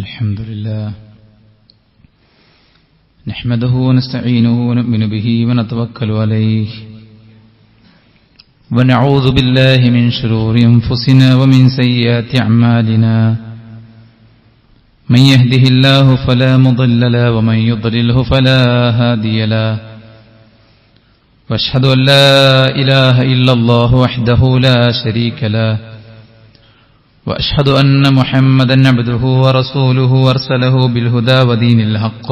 الحمد لله نحمده ونستعينه ونؤمن به ونتوكل عليه ونعوذ بالله من شرور أنفسنا ومن سيئات أعمالنا من يهده الله فلا مضل له ومن يضلله فلا هادي له وأشهد أن لا إله إلا الله وحده لا شريك له وأشهد أن محمدا عبده ورسوله أرسله بالهدى ودين الحق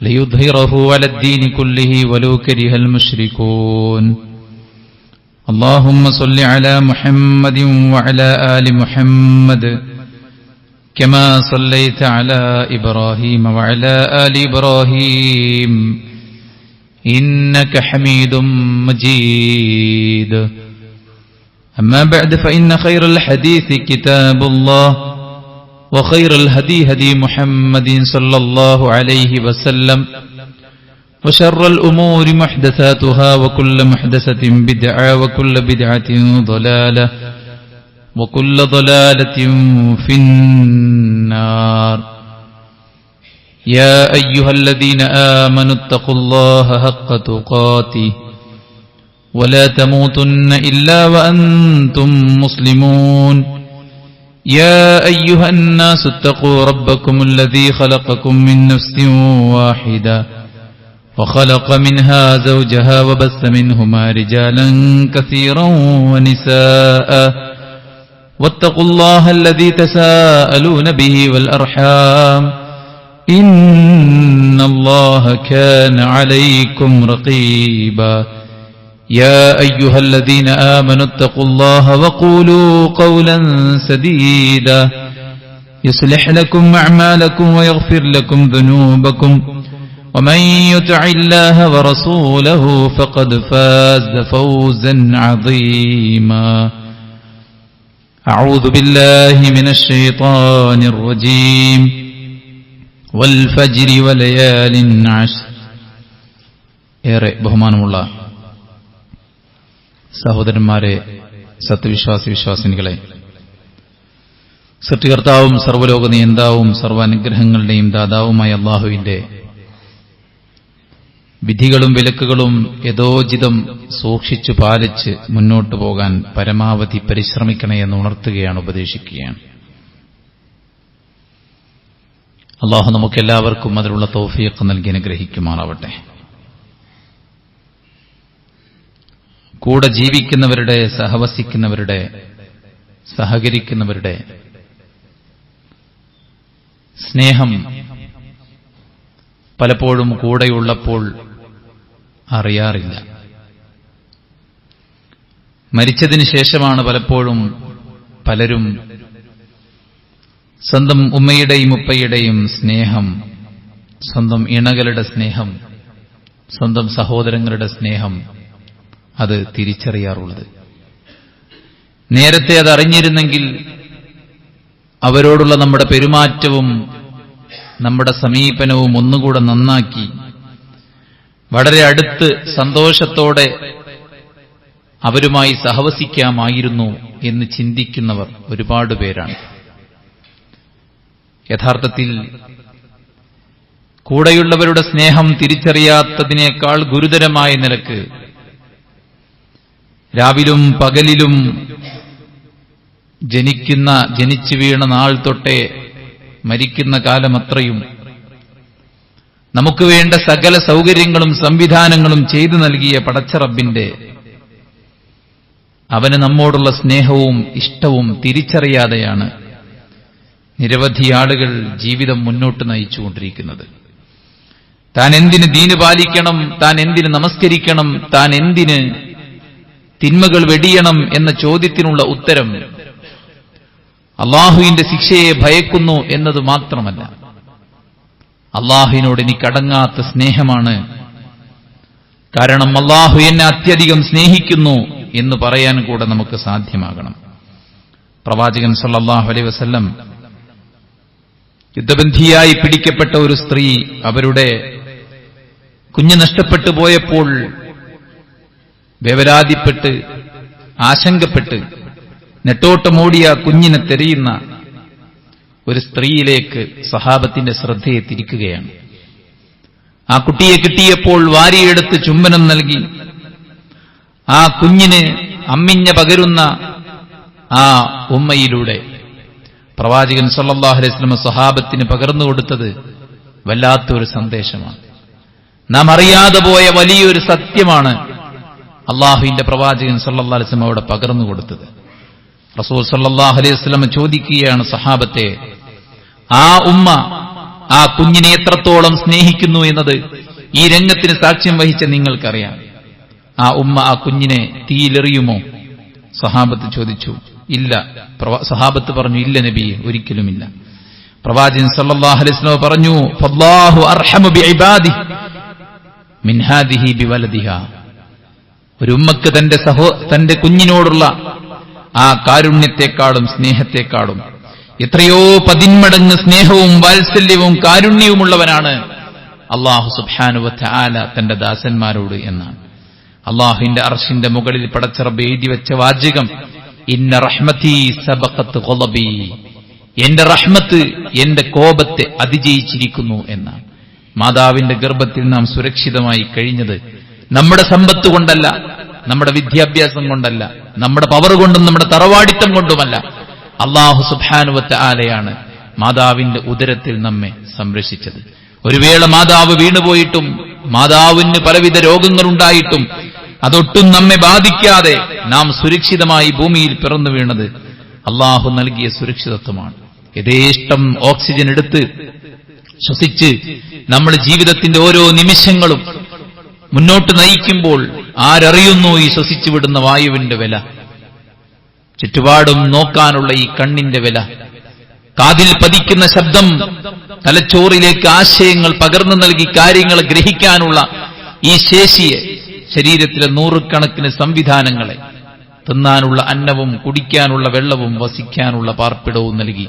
ليظهره على الدين كله ولو كره المشركون اللهم صل على محمد وعلى آل محمد كما صليت على إبراهيم وعلى آل إبراهيم إنك حميد مجيد أما بعد فإن خير الحديث كتاب الله وخير الهدي هدي محمد صلى الله عليه وسلم وشر الأمور محدثاتها وكل محدثة بدعة وكل بدعة ضلالة وكل ضلالة في النار يا أيها الذين آمنوا اتقوا الله حق تقاته ولا تموتن إلا وأنتم مسلمون يا أيها الناس اتقوا ربكم الذي خلقكم من نفس واحدة وخلق منها زوجها وبث منهما رجالا كثيرا ونساء واتقوا الله الذي تساءلون به والأرحام إن الله كان عليكم رقيبا يا أيها الذين آمنوا اتقوا الله وقولوا قولا سديدا يصلح لكم أعمالكم ويغفر لكم ذنوبكم ومن يطع الله ورسوله فقد فاز فوزا عظيما أعوذ بالله من الشيطان الرجيم والفجر وليال عشر ഏറെ ബഹുമാനമുള്ള സഹോദരന്മാരെ, സത്യവിശ്വാസിനികളെ, സൃഷ്ടികർത്താവും സർവ്വലോക നിയന്താവും സർവ്വാനുഗ്രഹങ്ങളുടെയും ദാതാവുമായ അല്ലാഹുവിന്റെ വിധികളും വിലക്കുകളും യഥോചിതം സൂക്ഷിച്ചു പാലിച്ച് മുന്നോട്ടു പോകാൻ പരമാവധി പരിശ്രമിക്കണേ എന്ന് ഉണർത്തുകയാണ്, ഉപദേശിക്കുകയാണ്. അല്ലാഹു നമുക്കെല്ലാവർക്കും അതിനുള്ള തൗഫീഖ് നൽകി അനുഗ്രഹിക്കുമാറാവട്ടെ. കൂടെ ജീവിക്കുന്നവരുടെ, സഹവസിക്കുന്നവരുടെ, സഹകരിക്കുന്നവരുടെ സ്നേഹം പലപ്പോഴും കൂടെയുള്ളപ്പോൾ അറിയാറില്ല. മരിച്ചതിന് ശേഷമാണ് പലപ്പോഴും പലരും സ്വന്തം ഉമ്മയുടെയും ഉപ്പയുടെയും സ്നേഹം, സ്വന്തം ഇണകളുടെ സ്നേഹം, സ്വന്തം സഹോദരങ്ങളുടെ സ്നേഹം അത് തിരിച്ചറിയാറുള്ളത്. നേരത്തെ അത് അറിഞ്ഞിരുന്നെങ്കിൽ അവരോടുള്ള നമ്മുടെ പെരുമാറ്റവും നമ്മുടെ സമീപനവും ഒന്നുകൂടെ നന്നാക്കി വളരെ അടുത്ത് സന്തോഷത്തോടെ അവരുമായി സഹവസിക്കാമായിരുന്നു എന്ന് ചിന്തിക്കുന്നവർ ഒരുപാട് പേരാണ്. യഥാർത്ഥത്തിൽ കൂടെയുള്ളവരുടെ സ്നേഹം തിരിച്ചറിയാത്തതിനേക്കാൾ ഗുരുതരമായ നിലക്ക് രാവിലും പകലിലും ജനിച്ചു വീണ നാൾ തൊട്ടേ മരിക്കുന്ന കാലമത്രയും നമുക്ക് വേണ്ട സകല സൗകര്യങ്ങളും സംവിധാനങ്ങളും ചെയ്തു നൽകിയ പടച്ച റബ്ബിന്റെ അവന് നമ്മോടുള്ള സ്നേഹവും ഇഷ്ടവും തിരിച്ചറിയാതെയാണ് നിരവധി ആളുകൾ ജീവിതം മുന്നോട്ട് നയിച്ചുകൊണ്ടിരിക്കുന്നത്. താൻ എന്തിന് ദീന് പാലിക്കണം, താൻ എന്തിന് നമസ്കരിക്കണം, താൻ എന്തിന് തിന്മകൾ വെടിയണം എന്ന ചോദ്യത്തിനുള്ള ഉത്തരം അള്ളാഹുവിന്റെ ശിക്ഷയെ ഭയക്കുന്നു എന്നത് മാത്രമല്ല, അള്ളാഹുവിനോട് എനിക്കടങ്ങാത്ത സ്നേഹമാണ്, കാരണം അള്ളാഹു എന്നെ അത്യധികം സ്നേഹിക്കുന്നു എന്ന് പറയാൻ കൂടെ നമുക്ക് സാധ്യമാകണം. പ്രവാചകൻ സല്ലല്ലാഹു അലൈഹി വസല്ലം യുദ്ധബന്ധിയായി പിടിക്കപ്പെട്ട ഒരു സ്ത്രീ അവരുടെ കുഞ്ഞ് നഷ്ടപ്പെട്ടു പോയപ്പോൾ വേവലാതിപ്പെട്ട് ആശങ്കപ്പെട്ട് നെട്ടോട്ടമോടിയ കുഞ്ഞിനെ തെരയുന്ന ഒരു സ്ത്രീയിലേക്ക് സഹാബത്തിന്റെ ശ്രദ്ധയെ തിരിക്കുകയാണ്. ആ കുട്ടിയെ കിട്ടിയപ്പോൾ വാരിയെടുത്ത് ചുംബനം നൽകി. ആ കുഞ്ഞിന് അമ്മിഞ്ഞ പകരുന്ന ആ ഉമ്മയിലൂടെ പ്രവാചകൻ സല്ലല്ലാഹു അലൈഹി വസല്ലം സഹാബത്തിന് പകർന്നു കൊടുത്തത് വല്ലാത്തൊരു സന്ദേശമാണ്. നാം അറിയാതെ പോയ വലിയൊരു സത്യമാണ് അള്ളാഹുവിന്റെ പ്രവാചകൻ സല്ലല്ലാഹു അലൈഹി വസല്ലം അവിടെ പകർന്നു കൊടുത്തത്. റസൂൽ സല്ലല്ലാഹു അലൈഹി വസല്ലം ചോദിക്കുകയാണ് സഹാബത്തെ, ആ ഉമ്മ ആ കുഞ്ഞിനെ എത്രത്തോളം സ്നേഹിക്കുന്നു എന്നത് ഈ രംഗത്തിന് സാക്ഷ്യം വഹിച്ച നിങ്ങൾക്കറിയാം. ആ ഉമ്മ ആ കുഞ്ഞിനെ തീയിലെറിയുമോ? സഹാബത്ത് ചോദിച്ചു. ഇല്ല. സഹാബത്ത് പറഞ്ഞു, ഇല്ല നബിയെ, ഒരിക്കലുമില്ല. പ്രവാചകൻ സല്ലല്ലാഹു അലൈഹി വസല്ലം പറഞ്ഞു, ഫല്ലാഹു അർഹമു ബിഇബാദിഹി മിൻ ഹാദിഹി ബിവലദിഹാ. ഒരു ഉമ്മക്ക് തന്റെ കുഞ്ഞിനോടുള്ള ആ കാരുണ്യത്തെക്കാളും സ്നേഹത്തെക്കാളും എത്രയോ 10 മടങ്ങ് സ്നേഹവും വാത്സല്യവും കാരുണ്യവുമുള്ളവനാണ് അല്ലാഹു സുബ്ഹാനഹു വ തആല തന്റെ ദാസന്മാരോട് എന്നാണ്. അല്ലാഹുവിന്റെ അർശിന്റെ മുകളിൽ പടച്ചറബ് എഴുതി വെച്ച വാചകം, ഇന്ന റഹ്മതി സബഖത്ത് ഖളബി, എന്റെ റഹ്മത്ത് എന്റെ കോപത്തെ അതിജയിച്ചിരിക്കുന്നു എന്നാണ്. മാതാവിന്റെ ഗർഭത്തിൽ നാം സുരക്ഷിതമായി കഴിഞ്ഞത് നമ്മുടെ സമ്പത്ത് കൊണ്ടല്ല, നമ്മുടെ വിദ്യാഭ്യാസം കൊണ്ടല്ല, നമ്മുടെ പവർ കൊണ്ടും നമ്മുടെ തറവാടിത്തം കൊണ്ടുമല്ല. അല്ലാഹു സുബ്ഹാനഹു വ തആലയാണ് മാതാവിന്റെ ഉദരത്തിൽ നമ്മെ സംരക്ഷിച്ചത്. ഒരു വേള മാതാവ് വീണുപോയിട്ടും മാതാവിന് പലവിധ രോഗങ്ങളുണ്ടായിട്ടും അതൊട്ടും നമ്മെ ബാധിക്കാതെ നാം സുരക്ഷിതമായി ഭൂമിയിൽ പിറന്നു വീണത് അല്ലാഹു നൽകിയ സുരക്ഷിതത്വമാണ്. യഥേഷ്ടം ഓക്സിജൻ എടുത്ത് ശ്വസിച്ച് നമ്മുടെ ജീവിതത്തിന്റെ ഓരോ നിമിഷങ്ങളും മുന്നോട്ട് നയിക്കുമ്പോൾ ആരറിയുന്നു ഈ ശ്വസിച്ചു വിടുന്ന വായുവിന്റെ വില? ചുറ്റുപാടും നോക്കാനുള്ള ഈ കണ്ണിന്റെ വില, കാതിൽ പതിക്കുന്ന ശബ്ദം തലച്ചോറിലേക്ക് ആശയങ്ങൾ പകർന്നു നൽകി കാര്യങ്ങൾ ഗ്രഹിക്കാനുള്ള ഈ ശേഷിയെ, ശരീരത്തിലെ 100 കണക്കിന് സംവിധാനങ്ങളെ, തിന്നാനുള്ള അന്നവും കുടിക്കാനുള്ള വെള്ളവും വസിക്കാനുള്ള പാർപ്പിടവും നൽകി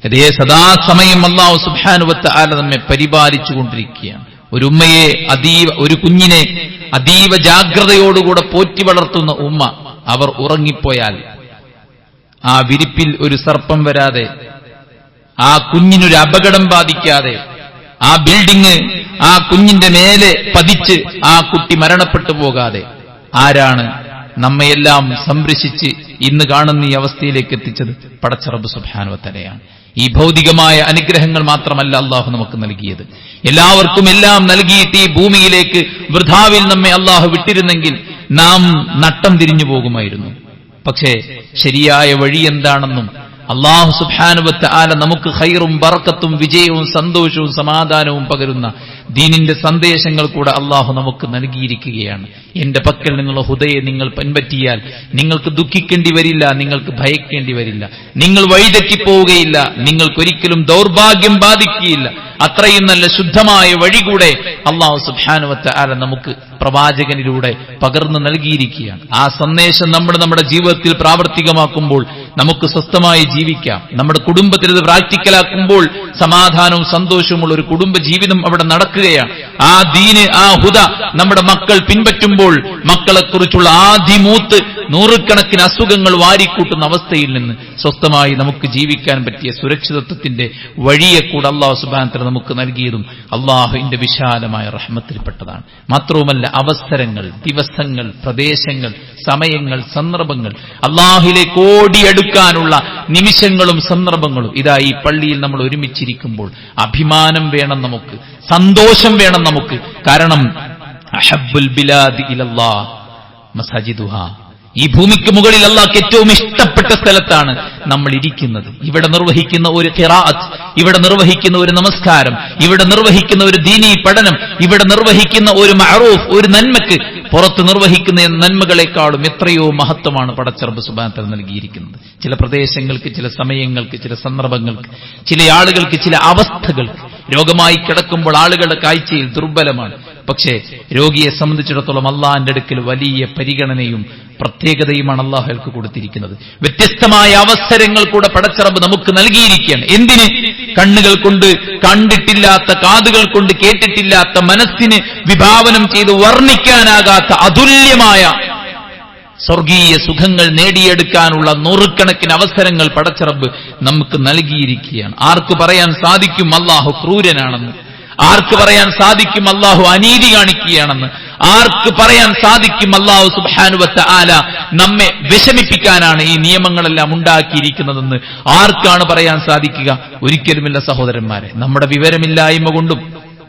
അതേ സദാസമയം അല്ലാഹു സുബ്ഹാനഹു വ തആല നമ്മെ പരിപാലിച്ചുകൊണ്ടിരിക്കുകയാണ്. ഒരു ഉമ്മയെ ഒരു കുഞ്ഞിനെ അതീവ ജാഗ്രതയോടുകൂടെ പോറ്റി വളർത്തുന്ന ഉമ്മ, അവർ ഉറങ്ങിപ്പോയാൽ ആ വിരിപ്പിൽ ഒരു സർപ്പം വരാതെ, ആ കുഞ്ഞിനൊരു അപകടം ബാധിക്കാതെ, ആ ബിൽഡിംഗ് ആ കുഞ്ഞിന്റെ മേലെ പതിച്ച് ആ കുട്ടി മരണപ്പെട്ടു പോകാതെ ആരാണ് നമ്മയെല്ലാം സംരക്ഷിച്ച് ഇന്ന് കാണുന്ന ഈ അവസ്ഥയിലേക്ക് എത്തിച്ചത്? പടച്ച റബ്ബ് സുബ്ഹാനഹു വ തആലയാണ്. ഈ ഭൗതികമായ അനുഗ്രഹങ്ങൾ മാത്രമല്ല അള്ളാഹു നമുക്ക് നൽകിയത്, എല്ലാവർക്കും എല്ലാം നൽകിയിട്ട് ഈ ഭൂമിയിലേക്ക് വൃഥാവിൽ നമ്മെ അള്ളാഹു വിട്ടിരുന്നെങ്കിൽ നാം നട്ടം തിരിഞ്ഞു പോകുമായിരുന്നു. പക്ഷേ ശരിയായ വഴി എന്താണെന്നും അല്ലാഹു സുബ്ഹാനഹു വ തആല നമുക്ക് ഖൈറും ബറക്കത്തും വിജയവും സന്തോഷവും സമാധാനവും പകരുന്ന ദീനിന്റെ സന്ദേശങ്ങൾ കൂടെ അല്ലാഹു നമുക്ക് നൽകിയിരിക്കുകയാണ്. എന്റെ പക്കൽ നിന്നുള്ള ഹുദയെ നിങ്ങൾ പിൻപറ്റിയാൽ നിങ്ങൾക്ക് ദുഃഖിക്കേണ്ടി വരില്ല, നിങ്ങൾക്ക് ഭയക്കേണ്ടി വരില്ല, നിങ്ങൾ വഴിതെറ്റിപ്പോവുകയില്ല, നിങ്ങൾക്കൊരിക്കലും ദൗർഭാഗ്യം ബാധിക്കുകയില്ല. അത്രയും നല്ല ശുദ്ധമായ വഴി കൂടെ അല്ലാഹു സുബ്ഹാനഹു വ തആല നമുക്ക് പ്രവാചകനിലൂടെ പകർന്നു നൽകിയിരിക്കുകയാണ്. ആ സന്ദേശം നമ്മുടെ ജീവിതത്തിൽ പ്രാവർത്തികമാക്കുമ്പോൾ നമുക്ക് സ്വസ്ഥമായി ജീവിക്കാം. നമ്മുടെ കുടുംബത്തിൽ ഇത് പ്രാക്ടിക്കലാക്കുമ്പോൾ സമാധാനവും സന്തോഷവുമുള്ള ഒരു കുടുംബ ജീവിതം അവിടെ നടക്കുകയാണ്. ആ ദീന്, ആ ഹുദ നമ്മുടെ മക്കൾ പിൻപറ്റുമ്പോൾ മക്കളെക്കുറിച്ചുള്ള ആദിമൂത്ത് 100 കണക്കിന് അസുഖങ്ങൾ വാരിക്കൂട്ടുന്ന അവസ്ഥയിൽ നിന്ന് സ്വസ്ഥമായി നമുക്ക് ജീവിക്കാൻ പറ്റിയ സുരക്ഷിതത്വത്തിന്റെ വഴിയെ കൂടെ അല്ലാഹു സുബ്ഹാനഹു വ തആല നമുക്ക് നൽകിയതും അല്ലാഹുവിന്റെ വിശാലമായ റഹ്മത്തിൽപ്പെട്ടതാണ്. മാത്രവുമല്ല, അവസരങ്ങൾ, ദിവസങ്ങൾ, പ്രദേശങ്ങൾ, സമയങ്ങൾ, സന്ദർഭങ്ങൾ, അല്ലാഹുവിലേക്ക് ഓടിയെടുക്കാനുള്ള നിമിഷങ്ങളും സന്ദർഭങ്ങളും ഇതാ ഈ പള്ളിയിൽ നമ്മൾ ഒരുമിച്ചിരിക്കുമ്പോൾ അഭിമാനം വേണം നമുക്ക്, സന്തോഷം വേണം നമുക്ക്. കാരണം അഹബ്ബുൽ ബിലാദി ഇലല്ലാഹ് മസാജിദുഹാ, ഈ ഭൂമിക്ക് മുകളിൽ അല്ലാഹുവിന് ഏറ്റവും ഇഷ്ടപ്പെട്ട സ്ഥലത്താണ് നമ്മൾ ഇരിക്കുന്നത്. ഇവിടെ നിർവഹിക്കുന്ന ഒരു ഖിറാഅത്ത്, ഇവിടെ നിർവഹിക്കുന്ന ഒരു നമസ്കാരം, ഇവിടെ നിർവഹിക്കുന്ന ഒരു ദീനീ പഠനം, ഇവിടെ നിർവഹിക്കുന്ന ഒരു മഅറൂഫ്, ഒരു നന്മക്ക് പുറത്ത് നിർവഹിക്കുന്ന നന്മകളെക്കാളും എത്രയോ മഹത്വമാണ് പടച്ച റബ്ബ് സുബ്ഹാനഹു വ തആല നൽകിയിരിക്കുന്നത്. ചില പ്രദേശങ്ങൾക്ക്, ചില സമയങ്ങൾക്ക്, ചില സന്ദർഭങ്ങൾക്ക്, ചില ആളുകൾക്ക്, ചില അവസ്ഥകൾക്ക്. രോഗമായി കിടക്കുമ്പോൾ ആളുകളുടെ കാഴ്ചയിൽ ദുർബലമാണ്. പക്ഷേ രോഗിയെ സംബന്ധിച്ചിടത്തോളം അള്ളാഹിന്റെ അടുക്കൽ വലിയ പരിഗണനയും പ്രത്യേകതയുമാണ് അള്ളാഹുക്ക് കൊടുത്തിരിക്കുന്നത്. വ്യത്യസ്തമായ അവസരങ്ങൾ കൂടെ പടച്ച റബ്ബ് നമുക്ക് നൽകിയിരിക്കുകയാണ്. എന്തിന്? കണ്ണുകൾ കൊണ്ട് കണ്ടിട്ടില്ലാത്ത, കാതുകൾ കൊണ്ട് കേട്ടിട്ടില്ലാത്ത, മനസ്സിന് വിഭാവനം ചെയ്ത് വർണ്ണിക്കാനാകാത്ത അതുല്യമായ സ്വർഗീയ സുഖങ്ങൾ നേടിയെടുക്കാനുള്ള നൂറുകണക്കിന് അവസരങ്ങൾ പടച്ചറബ് നമുക്ക് നൽകിയിരിക്കുകയാണ്. ആർക്ക് പറയാൻ സാധിക്കും അല്ലാഹു ക്രൂരനാണെന്ന്? ആർക്ക് പറയാൻ സാധിക്കും അല്ലാഹു അനീതി കാണിക്കുകയാണെന്ന്? ആർക്ക് പറയാൻ സാധിക്കും അല്ലാഹു സുബ്ഹാനഹു വ തആല നമ്മെ വിഷമിപ്പിക്കാനാണ് ഈ നിയമങ്ങളെല്ലാം ഉണ്ടാക്കിയിരിക്കുന്നതെന്ന്? ആർക്കാണ് പറയാൻ സാധിക്കുക? ഒരിക്കലുമില്ല സഹോദരന്മാരെ. നമ്മുടെ വിവരമില്ലായ്മ കൊണ്ടും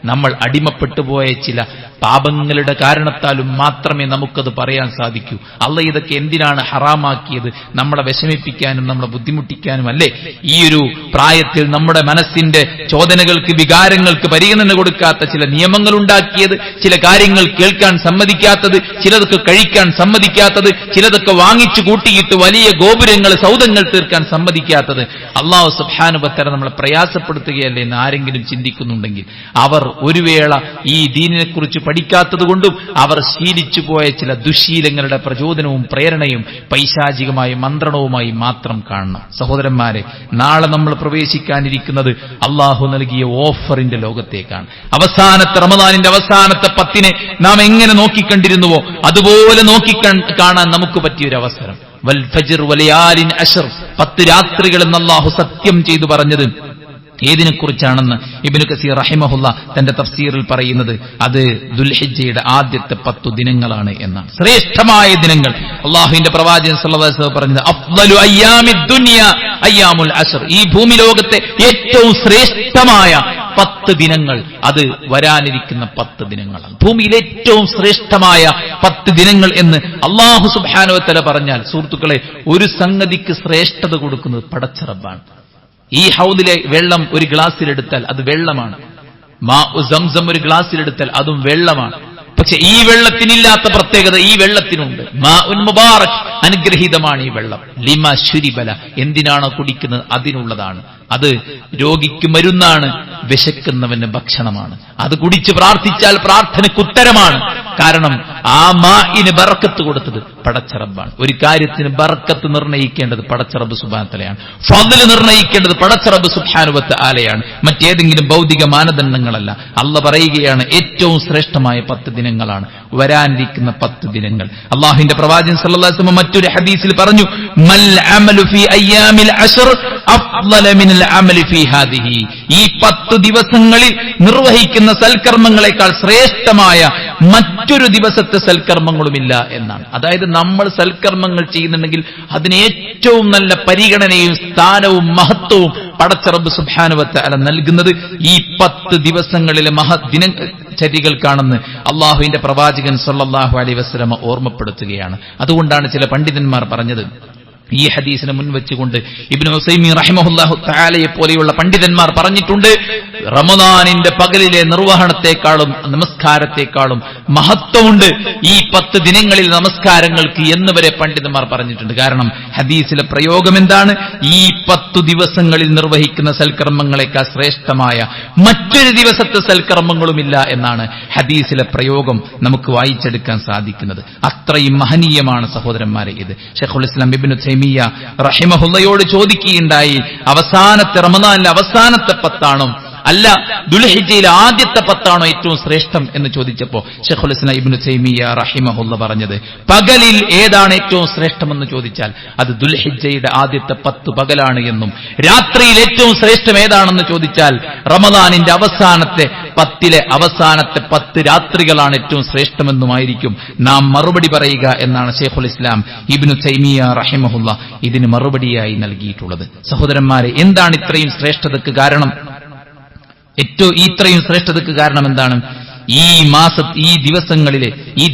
നമ്മൾ അടിമപ്പെട്ടു പോയ ചില പാപങ്ങളുടെ കാരണത്താലും മാത്രമേ നമുക്കത് പറയാൻ സാധിക്കൂ. അള്ളാഹ് ഇതൊക്കെ എന്തിനാണ് ഹറാമാക്കിയത്? നമ്മളെ വിഷമിപ്പിക്കാനും നമ്മളെ ബുദ്ധിമുട്ടിക്കാനും അല്ലേ? ഈ ഒരു പ്രായത്തിൽ നമ്മുടെ മനസ്സിന്റെ ചോദനകൾക്ക്, വികാരങ്ങൾക്ക് പരിഗണന കൊടുക്കാത്ത ചില നിയമങ്ങൾ ഉണ്ടാക്കിയത്, ചില കാര്യങ്ങൾ കേൾക്കാൻ സമ്മതിക്കാത്തത്, ചിലതൊക്കെ കഴിക്കാൻ സമ്മതിക്കാത്തത്, ചിലതൊക്കെ വാങ്ങിച്ചു കൂട്ടിയിട്ട് വലിയ ഗോപുരങ്ങൾ, സൗധങ്ങൾ തീർക്കാൻ സമ്മതിക്കാത്തത് അല്ലാഹു സുബ്ഹാനഹു വ തആല നമ്മളെ പ്രയാസപ്പെടുത്തുകയല്ലേ എന്ന് ആരെങ്കിലും ചിന്തിക്കുന്നുണ്ടെങ്കിൽ അവർ ഒരു വേള ഈ ദീനിനെക്കുറിച്ച് പഠിക്കാത്തതുകൊണ്ടും അവർ ശീലിച്ചു പോയ ചില ദുശീലങ്ങളുടെ പ്രചോദനവും പ്രേരണയും പൈശാചികമായ മന്ത്രണവുമായി മാത്രം കാണണം. സഹോദരന്മാരെ, നാളെ നമ്മൾ പ്രവേശിക്കാനിരിക്കുന്നത് അള്ളാഹു നൽകിയ ഓഫറിന്റെ ലോകത്തേക്കാണ്. അവസാനത്തെ റമദാനിന്റെ അവസാനത്തെ 10 നാം എങ്ങനെ നോക്കിക്കണ്ടിരുന്നുവോ അതുപോലെ കാണാൻ നമുക്ക് പറ്റിയൊരു അവസരം. വൽ ഫജ്ർ വലയാലിൻ അശ്ർ, 10 രാത്രികൾ എന്ന് അള്ളാഹു സത്യം ചെയ്തു പറഞ്ഞത് ഏതിനെക്കുറിച്ചാണെന്ന് ഇബ്നു കസീർ റഹിമഹുല്ലാ തന്റെ തഫ്സീറിൽ പറയുന്നത് അത് ദുൽഹിജ്ജയുടെ ആദ്യത്തെ 10 ദിനങ്ങളാണ് എന്നാണ്. ശ്രേഷ്ഠമായ ദിനങ്ങൾ. അള്ളാഹുവിന്റെ പ്രവാചകൻ സല്ലല്ലാഹു അലൈഹി വസല്ലം പറഞ്ഞത് അഫ്ളലു അയ്യാമിദ് ദുനിയ അയ്യാമുൽ അശ്ർ, ഈ ഭൂമി ലോകത്തെ ഏറ്റവും ശ്രേഷ്ഠമായ 10 ദിനങ്ങൾ അത് വരാനിരിക്കുന്ന 10 ദിനങ്ങളാണ്. ഭൂമിയിൽ ഏറ്റവും ശ്രേഷ്ഠമായ 10 ദിനങ്ങൾ എന്ന് അല്ലാഹു സുബ്ഹാനഹു വ തആല പറഞ്ഞാൽ, സുഹൃത്തുക്കളെ, ഒരു സംഗതിക്ക് ശ്രേഷ്ഠത കൊടുക്കുന്നത് പടച്ച റബ്ബാണ്. ഈ ഹൗദിലെ വെള്ളം ഒരു ഗ്ലാസ്സിലെടുത്താൽ അത് വെള്ളമാണ്. മാഉ സംസം ഒരു ഗ്ലാസ്സിലെടുത്താൽ അതും വെള്ളമാണ്. പക്ഷെ ഈ വെള്ളത്തിനില്ലാത്ത പ്രത്യേകത ഈ വെള്ളത്തിനുണ്ട്. മാഉൻ മുബാറക്, അനുഗ്രഹീതമാണ് ഈ വെള്ളം. ലിമാ ശുരിബല, എന്തിനാണോ കുടിക്കുന്നത് അതിനുള്ളതാണ്. അത് രോഗിക്ക് മരുന്നാണ്, വിശക്കുന്നവന് ഭക്ഷണമാണ്. അത് കുടിച്ച് പ്രാർത്ഥിച്ചാൽ പ്രാർത്ഥനയ്ക്ക് ഉത്തരമാണ്. കാരണം ആ മാഇന് ബറക്കത്ത് കൊടുത്തത് പടച്ച റബ്ബാണ്. ഒരു കാര്യത്തിന് ബറക്കത്ത് നിർണയിക്കേണ്ടത് പടച്ച റബ്ബ് സുബ്ഹാനഹു വ തആലയാണ്. ഫദ്ൽ നിർണയിക്കേണ്ടത് പടച്ച റബ്ബ് സുബ്ഹാനഹു വ തആലയാണ്, മറ്റേതെങ്കിലും ഭൗതിക മാനദണ്ഡങ്ങളല്ല. അല്ലാഹ് പറയുകയാണ് ഏറ്റവും ശ്രേഷ്ഠമായ 10 ദിനങ്ങളാണ് വരാനിരിക്കുന്ന 10 ദിനങ്ങൾ. അല്ലാഹുവിന്റെ പ്രവാചകൻ സല്ലല്ലാഹു അലൈഹി വസല്ലം മറ്റൊരു ഹദീസിൽ പറഞ്ഞു, മൽ അമലു ഫീ അയ്യാമിൽ അശ്ർ അഫ്ളല മിനൽ അമലി ഫീ ഹാദിഹി, ഈ 10 ദിവസങ്ങളിൽ നിർവഹിക്കുന്ന സൽക്കർമ്മങ്ങളെക്കാൾ ശ്രേഷ്ഠമായ മറ്റൊരു ദിവസത്തെ സൽക്കർമ്മങ്ങളുമില്ല എന്നാണ്. അതായത് നമ്മൾ സൽക്കർമ്മങ്ങൾ ചെയ്യുന്നുണ്ടെങ്കിൽ അതിന് ഏറ്റവും നല്ല പരിഗണനയും സ്ഥാനവും മഹത്വവും പടച്ച റബ്ബ് സുബ്ഹാനഹു വ തആല നൽകുന്നത് ഈ 10 ദിവസങ്ങളിലെ ദിനചര്യകൾക്കാണെന്ന് അള്ളാഹുവിന്റെ പ്രവാചകൻ സല്ലല്ലാഹു അലൈഹി വസല്ലം ഓർമ്മപ്പെടുത്തുകയാണ്. അതുകൊണ്ടാണ് ചില പണ്ഡിതന്മാർ പറഞ്ഞത്, ഈ ഹദീസിനെ മുൻവെച്ചുകൊണ്ട് ഇബ്നു ഉസൈമീൻ റഹിമഹുല്ലാഹു തആലയെ പോലെയുള്ള പണ്ഡിതന്മാർ പറഞ്ഞിട്ടുണ്ട്, റമദാനിന്റെ പകലിലെ നിർവഹണത്തെക്കാളും നമസ്കാരത്തെക്കാളും മഹത്വമുണ്ട് ഈ 10 ദിനങ്ങളിൽ നമസ്കാരങ്ങൾക്ക് എന്ന് വരെ പണ്ഡിതന്മാർ പറഞ്ഞിട്ടുണ്ട്. കാരണം ഹദീസിലെ പ്രയോഗം എന്താണ്? ഈ 10 ദിവസങ്ങളിൽ നിർവഹിക്കുന്ന സൽക്കർമ്മങ്ങളെക്കാൾ ശ്രേഷ്ഠമായ മറ്റൊരു ദിവസത്തെ സൽക്കർമ്മങ്ങളുമില്ല എന്നാണ് ഹദീസിലെ പ്രയോഗം നമുക്ക് വായിച്ചെടുക്കാൻ സാധിക്കുന്നത്. അത്രയും മഹനീയമാണ് സഹോദരന്മാരെ ഇത്. ശൈഖുൽ ഇസ്ലാം ഇബ്നു തൈമിയ്യ റഹിമഹുള്ളയോട് ചോദിക്കുകയുണ്ടായി, അവസാനത്തെ റമദാനിലെ അവസാനത്തെ 10 ആണോ അല്ല ദുൽഹിജ്ജയിലെ ആദ്യത്തെ 10 ആണോ ഏറ്റവും ശ്രേഷ്ഠം എന്ന് ചോദിച്ചപ്പോൾ ശൈഖുൽ ഇസ്ലാം ഇബ്നു തൈമിയ്യ റഹിമഹുള്ള പറഞ്ഞത്, പകലിൽ ഏതാണ് ഏറ്റവും ശ്രേഷ്ഠമെന്ന് ചോദിച്ചാൽ അത് ദുൽഹിജ്ജയുടെ ആദ്യത്തെ 10 പകലാണ് എന്നും, രാത്രിയിൽ ഏറ്റവും ശ്രേഷ്ഠം ഏതാണെന്ന് ചോദിച്ചാൽ റമദാനിന്റെ അവസാനത്തെ 10 അവസാനത്തെ 10 രാത്രികളാണ് ഏറ്റവും ശ്രേഷ്ഠമെന്നുമായിരിക്കും നാം മറുപടി പറയുക എന്നാണ് ശൈഖുൽ ഇസ്ലാം ഇബ്നു തൈമിയ്യ റഹിമഹുള്ള ഇതിന് മറുപടിയായി നൽകിയിട്ടുള്ളത്. സഹോദരന്മാരെ, എന്താണ് ഇത്രയും ശ്രേഷ്ഠതയ്ക്ക് കാരണം? ഇത്രയും ശ്രേഷ്ഠതയ്ക്ക് കാരണം എന്താണ്? ഈ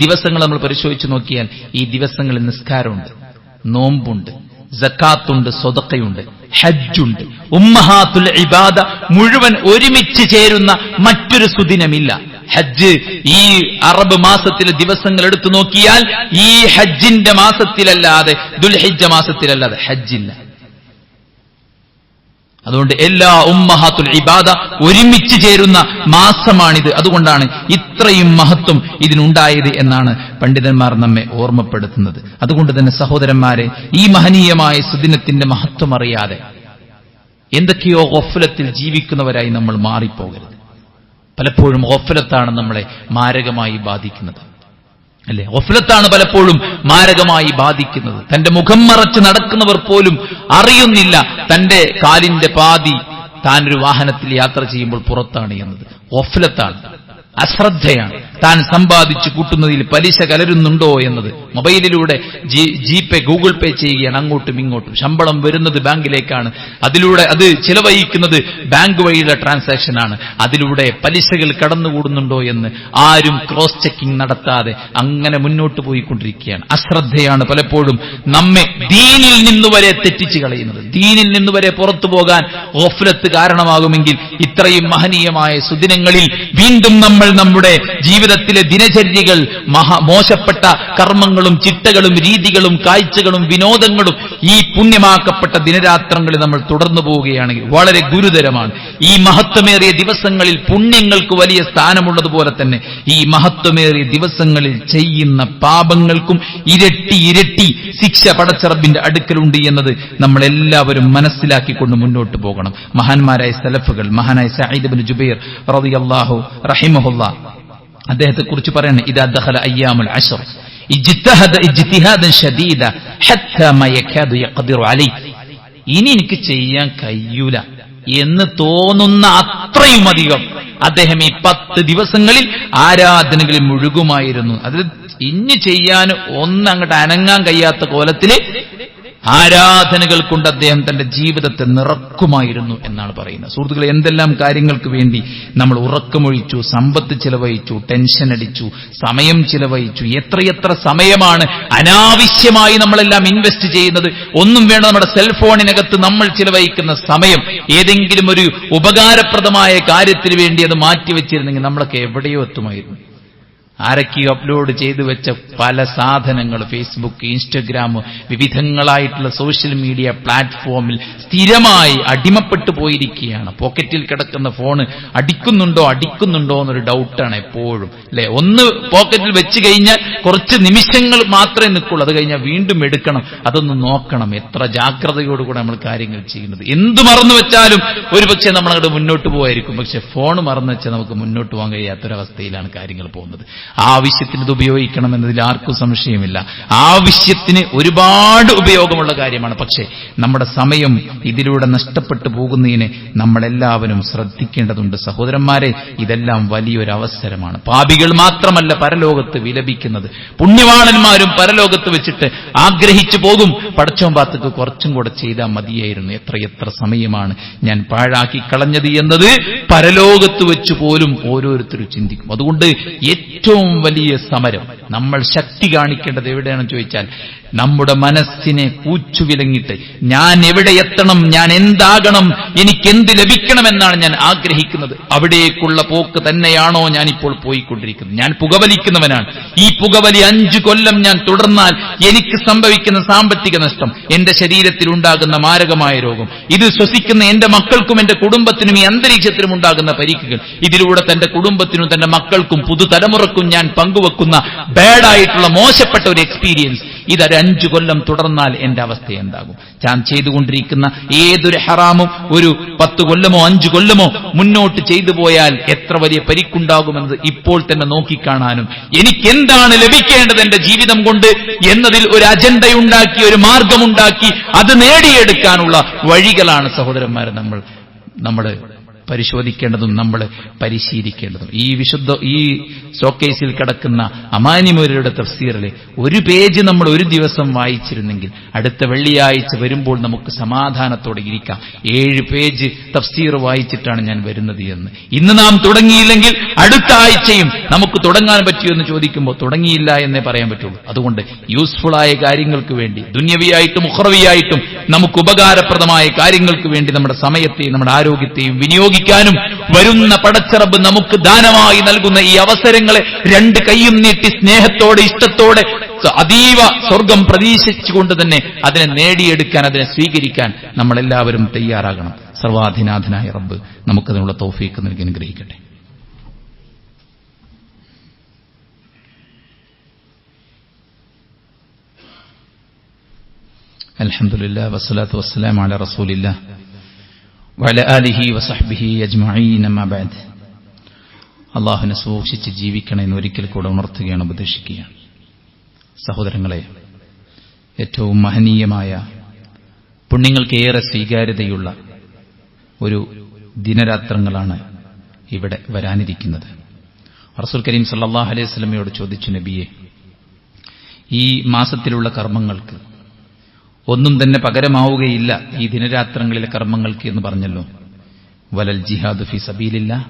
ദിവസങ്ങൾ നമ്മൾ പരിശോധിച്ചു നോക്കിയാൽ ഈ ദിവസങ്ങളിൽ നിസ്കാരമുണ്ട്, നോമ്പുണ്ട്, സക്കാത്തുണ്ട്, സ്വതക്കയുണ്ട്, ഹജ്ജുണ്ട്. ഉമ്മഹാത്തുൽ ഇബാദ മുഴുവൻ ഒരുമിച്ച് ചേരുന്ന മറ്റൊരു സുദിനമില്ല. ഹജ്ജ് ഈ അറബ് മാസത്തിലെ ദിവസങ്ങൾ എടുത്തു നോക്കിയാൽ ഈ ഹജ്ജിന്റെ മാസത്തിലല്ലാതെ, ദുൽഹിജ്ജ മാസത്തിലല്ലാതെ ഹജ്ജില്ല. അതുകൊണ്ട് എല്ലാ ഉമ്മഹാത്തുൽ ഇബാദ ഒരുമിച്ച് ചേരുന്ന മാസമാണിത്. അതുകൊണ്ടാണ് ഇത്രയും മഹത്വം ഇതിനുണ്ടായത് എന്നാണ് പണ്ഡിതന്മാർ നമ്മെ ഓർമ്മപ്പെടുത്തുന്നത്. അതുകൊണ്ട് തന്നെ സഹോദരന്മാരെ, ഈ മഹനീയമായ സുദിനത്തിന്റെ മഹത്വം അറിയാതെ എന്തൊക്കെയോ ഗഫലത്തിൽ ജീവിക്കുന്നവരായി നമ്മൾ മാറിപ്പോകരുത്. പലപ്പോഴും ഗഫലത്താണ് നമ്മളെ മാരകമായി ബാധിക്കുന്നത്. അല്ലെ? ഗഫ്ലത്താണ് പലപ്പോഴും മാരകമായി ബാധിക്കുന്നത്. തന്റെ മുഖം മറച്ച് നടക്കുന്നവർ പോലും അറിയുന്നില്ല തന്റെ കാലിന്റെ പാതി താനൊരു വാഹനത്തിൽ യാത്ര ചെയ്യുമ്പോൾ പുറത്താണ് എന്നത്. ഗഫ്ലത്താണ്, അശ്രദ്ധയാണ്. താൻ സമ്പാദിച്ചു കൂട്ടുന്നതിൽ പലിശ കലരുന്നുണ്ടോ എന്നത്. മൊബൈലിലൂടെ ജിപേ, ഗൂഗിൾ പേ ചെയ്യുകയാണ് അങ്ങോട്ടും ഇങ്ങോട്ടും. ശമ്പളം വരുന്നത് ബാങ്കിലേക്കാണ്, അതിലൂടെ അത് ചിലവഴിക്കുന്നത് ബാങ്ക് വഴിയുള്ള ട്രാൻസാക്ഷനാണ്. അതിലൂടെ പലിശകൾ കടന്നുകൂടുന്നുണ്ടോ എന്ന് ആരും ക്രോസ് ചെക്കിംഗ് നടത്താതെ അങ്ങനെ മുന്നോട്ട് പോയിക്കൊണ്ടിരിക്കുകയാണ്. അശ്രദ്ധയാണ് പലപ്പോഴും നമ്മെ ദീനിൽ നിന്നുവരെ തെറ്റിച്ച് കളയുന്നത്. ദീനിൽ നിന്നുവരെ പുറത്തു പോകാൻ ഗഫ്ലത്ത് കാരണമാകുമെങ്കിൽ ഇത്രയും മഹനീയമായ സുദിനങ്ങളിൽ വീണ്ടും നമ്മൾ നമ്മുടെ ജീവിതത്തിലെ ദിനചര്യകൾ, മോശപ്പെട്ട കർമ്മങ്ങളും ചിട്ടകളും രീതികളും കാഴ്ചകളും വിനോദങ്ങളും ഈ പുണ്യമാക്കപ്പെട്ട ദിനരാത്രങ്ങളിൽ നമ്മൾ തുടർന്നു പോവുകയാണെങ്കിൽ വളരെ ഗുരുതരമാണ്. ഈ മഹത്വമേറിയ ദിവസങ്ങളിൽ പുണ്യങ്ങൾക്ക് വലിയ സ്ഥാനമുള്ളതുപോലെ തന്നെ ഈ മഹത്വമേറിയ ദിവസങ്ങളിൽ ചെയ്യുന്ന പാപങ്ങൾക്കും ഇരട്ടി ഇരട്ടി ശിക്ഷ പടച്ചറബിന്റെ അടുക്കലുണ്ട് എന്നത് നമ്മളെല്ലാവരും മനസ്സിലാക്കിക്കൊണ്ട് മുന്നോട്ട് പോകണം. മഹാന്മാരായ സലഫുകൾ, മഹാനായ സഈദ് ഇബ്നു ജുബൈർ റളിയല്ലാഹു റഹിമഹുല്ലാഹ് അദ്ദേഹത്തെക്കുറിച്ച് പറയുന്നത്, ഇദാ ദഖല അയ്യാമുൽ അശ്ർ ഇജ്തഹദ ഇജ്തിഹാദൻ ശദീദ ഹത്താ മാ യകാദു യഖ്ദിറു അലൈഹി. ഇനി എനിക്ക് ചെയ്യാൻ കഴിയൂല എന്ന് തോന്നുന്ന അത്രയും അധികം അദ്ദേഹം ഈ 10 ദിവസങ്ങളിൽ ആരാധനകളിൽ മുഴുകുമായിരുന്നു. അതിൽ ഇനി ചെയ്യാൻ ഒന്നങ്ങോട്ട് അനങ്ങാൻ കഴിയാത്ത കോലത്തില് ആരാധനകൾ കൊണ്ട് അദ്ദേഹം തന്റെ ജീവിതത്തെ നിറക്കുമായിരുന്നു എന്നാണ് പറയുന്നത്. സുഹൃത്തുക്കളെ, എന്തെല്ലാം കാര്യങ്ങൾക്ക് വേണ്ടി നമ്മൾ ഉറക്കമൊഴിച്ചു, സമ്പത്ത് ചിലവഴിച്ചു, ടെൻഷൻ അടിച്ചു, സമയം ചിലവഴിച്ചു. എത്രയെത്ര സമയമാണ് അനാവശ്യമായി നമ്മളെല്ലാം ഇൻവെസ്റ്റ് ചെയ്യുന്നത്. ഒന്നും വേണ്ട, നമ്മുടെ സെൽഫോണിനകത്ത് നമ്മൾ ചിലവഴിക്കുന്ന സമയം ഏതെങ്കിലും ഒരു ഉപകാരപ്രദമായ കാര്യത്തിന് വേണ്ടി അത് മാറ്റിവെച്ചിരുന്നെങ്കിൽ നമ്മളൊക്കെ എവിടെയോ എത്തുമായിരുന്നു. ആരൊക്കെ അപ്ലോഡ് ചെയ്തു വെച്ച പല സാധനങ്ങൾ, ഫേസ്ബുക്ക്, ഇൻസ്റ്റഗ്രാം, വിവിധങ്ങളായിട്ടുള്ള സോഷ്യൽ മീഡിയ പ്ലാറ്റ്ഫോമിൽ സ്ഥിരമായി അടിമപ്പെട്ടു പോയിരിക്കുകയാണ്. പോക്കറ്റിൽ കിടക്കുന്ന ഫോണ് അടിക്കുന്നുണ്ടോ എന്നൊരു ഡൗട്ടാണ് എപ്പോഴും, അല്ലെ? ഒന്ന് പോക്കറ്റിൽ വെച്ച് കഴിഞ്ഞാൽ കുറച്ച് നിമിഷങ്ങൾ മാത്രമേ നിൽക്കുള്ളൂ, അത് കഴിഞ്ഞാൽ വീണ്ടും എടുക്കണം, അതൊന്ന് നോക്കണം. എത്ര ജാഗ്രതയോടുകൂടെ നമ്മൾ കാര്യങ്ങൾ ചെയ്യുന്നത്. എന്ത് മറന്നു വെച്ചാലും ഒരുപക്ഷെ നമ്മളങ്ങോട്ട് മുന്നോട്ട് പോകായിരിക്കും, പക്ഷെ ഫോൺ മറന്നു വെച്ചാൽ നമുക്ക് മുന്നോട്ട് പോകാൻ കഴിയാത്തൊരവസ്ഥയിലാണ് കാര്യങ്ങൾ പോകുന്നത്. ആവശ്യത്തിന് ഇത് ഉപയോഗിക്കണം എന്നതിൽ ആർക്കും സംശയമില്ല. ആവശ്യത്തിന് ഒരുപാട് ഉപയോഗമുള്ള കാര്യമാണ്. പക്ഷേ നമ്മുടെ സമയം ഇതിലൂടെ നഷ്ടപ്പെട്ടു പോകുന്നതിനെ നമ്മളെല്ലാവരും ശ്രദ്ധിക്കേണ്ടതുണ്ട്. സഹോദരന്മാരെ, ഇതെല്ലാം വലിയൊരു അവസരമാണ്. പാപികൾ മാത്രമല്ല പരലോകത്ത് വിലപിക്കുന്നത്, പുണ്യവാളന്മാരും പരലോകത്ത് വെച്ചിട്ട് ആഗ്രഹിച്ചു പോകും, പടച്ചോൻ പാത്തക്ക് കുറച്ചും കൂടെ ചെയ്താൽ മതിയായിരുന്നു, എത്ര സമയമാണ് ഞാൻ പാഴാക്കി കളഞ്ഞത് എന്നത് പരലോകത്ത് വെച്ച് പോലും ഓരോരുത്തരും ചിന്തിക്കും. അതുകൊണ്ട് ഏറ്റവും വലിയ സമരം നമ്മൾ ശക്തി കാണിക്കേണ്ടത് എവിടെയാണെന്ന് ചോദിച്ചാൽ, നമ്മുടെ മനസ്സിനെ കൂച്ചുവിലങ്ങിട്ട് ഞാൻ എവിടെ എത്തണം, ഞാൻ എന്താകണം, എനിക്കെന്ത് ലഭിക്കണമെന്നാണ് ഞാൻ ആഗ്രഹിക്കുന്നത്, അവിടേക്കുള്ള പോക്ക് തന്നെയാണോ ഞാനിപ്പോൾ പോയിക്കൊണ്ടിരിക്കുന്നത്? ഞാൻ പുകവലിക്കുന്നവനാണ്. ഈ പുകവലി 5 കൊല്ലം ഞാൻ തുടർന്നാൽ എനിക്ക് സംഭവിക്കുന്ന സാമ്പത്തിക നഷ്ടം, എന്റെ ശരീരത്തിൽ ഉണ്ടാകുന്ന മാരകമായ രോഗം, ഇത് ശ്വസിക്കുന്ന എന്റെ മക്കൾക്കും എന്റെ കുടുംബത്തിനും ഈ അന്തരീക്ഷത്തിനും ഉണ്ടാകുന്ന പരിക്കുകൾ, ഇതിലൂടെ തന്റെ കുടുംബത്തിനും തന്റെ മക്കൾക്കും പുതുതലമുറക്കും ഞാൻ പങ്കുവെക്കുന്ന ബാഡായിട്ടുള്ള മോശപ്പെട്ട ഒരു എക്സ്പീരിയൻസ്, ഇതൊരു 5 കൊല്ലം തുടർന്നാൽ എന്റെ അവസ്ഥ എന്താകും? ഞാൻ ചെയ്തുകൊണ്ടിരിക്കുന്ന ഏതൊരു ഹറാമും ഒരു 10 കൊല്ലമോ 5 കൊല്ലമോ മുന്നോട്ട് ചെയ്തു പോയാൽ എത്ര വലിയ പരിക്കുണ്ടാകുമെന്നത് ഇപ്പോൾ തന്നെ നോക്കിക്കാണാനും, എനിക്കെന്താണ് ലഭിക്കേണ്ടത് എന്റെ ജീവിതം കൊണ്ട് എന്നതിൽ ഒരു അജണ്ടയുണ്ടാക്കി, ഒരു മാർഗമുണ്ടാക്കി അത് നേടിയെടുക്കാനുള്ള വഴികളാണ് സഹോദരന്മാരെ നമ്മൾ പരിശോധിക്കേണ്ടതും നമ്മൾ പരിശീലിക്കേണ്ടതും. ഈ ഷോക്കേസിൽ കിടക്കുന്ന അമാനിമൂലയുടെ തഫ്സീറിലെ ഒരു പേജ് നമ്മൾ ഒരു ദിവസം വായിച്ചിരുന്നെങ്കിൽ അടുത്ത വെള്ളിയാഴ്ച വരുമ്പോൾ നമുക്ക് സമാധാനത്തോടെ ഇരിക്കാം. 7 പേജ് തഫ്സീർ വായിച്ചിട്ടാണ് ഞാൻ വരുന്നത് എന്ന്. ഇന്ന് നാം തുടങ്ങിയില്ലെങ്കിൽ അടുത്ത ആഴ്ചയും നമുക്ക് തുടങ്ങാൻ പറ്റിയോ എന്ന് ചോദിക്കുമ്പോൾ തുടങ്ങിയില്ല എന്നേ പറയാൻ പറ്റുള്ളൂ. അതുകൊണ്ട് യൂസ്ഫുള്ളായ കാര്യങ്ങൾക്ക് വേണ്ടി, ദുന്യവിയായിട്ടും ഉഖ്റവിയായിട്ടും നമുക്ക് ഉപകാരപ്രദമായ കാര്യങ്ങൾക്ക് വേണ്ടി നമ്മുടെ സമയത്തെയും നമ്മുടെ ആരോഗ്യത്തെയും വിനിയോഗിക്കാനും വരുന്ന പടച്ചറബ് നമുക്ക് ദാനമായി നൽകുന്ന ഈ അവസരങ്ങളെ 2 കൈയും നീട്ടി സ്നേഹത്തോടെ, ഇഷ്ടത്തോടെ, അതീവ സ്വർഗം പ്രതീക്ഷിച്ചുകൊണ്ട് തന്നെ അതിനെ നേടിയെടുക്കാൻ, അതിനെ സ്വീകരിക്കാൻ നമ്മളെല്ലാവരും തയ്യാറാകണം. സർവാധിനാഥനായ റബ്ബ് നമുക്കതിനുള്ള തൗഫീഖ് നൽകി അനുഗ്രഹിക്കട്ടെ. അൽഹംദുലില്ലാഹ് വസ്സലാത്തു വസ്സലാമു അലാ റസൂലില്ലാഹ് വഅലാ ആലിഹി വസഹ്ബിഹി അജ്മഈൻ. അമ്മാ ബഅദ്. അല്ലാഹുവിനെ സൂക്ഷിച്ച് ജീവിക്കണമെന്ന് ഒരിക്കൽ കൂടെ ഉണർത്തുകയാണ്, ഉപദേശിക്കുകയാണ്. സഹോദരങ്ങളെ, ഏറ്റവും മഹനീയമായ പുണ്യങ്ങൾക്ക് ഏറെ സ്വീകാര്യതയുള്ള ഒരു ദിനരാത്രങ്ങളാണ് ഇവിടെ വരാനിരിക്കുന്നത്. റസൂൽ കരീം സല്ലല്ലാഹു അലൈഹി വസല്ലമയോട് ചോദിച്ചു, നബിയെ, ഈ മാസത്തിലുള്ള കർമ്മങ്ങൾക്ക് ഒന്നും തന്നെ പകരമാവുകയില്ല ഈ ദിനരാത്രങ്ങളിലെ കർമ്മങ്ങൾക്ക് എന്ന് പറഞ്ഞല്ലോ. വലൽ ജിഹാദു ഫീ സബീലില്ലാഹ്,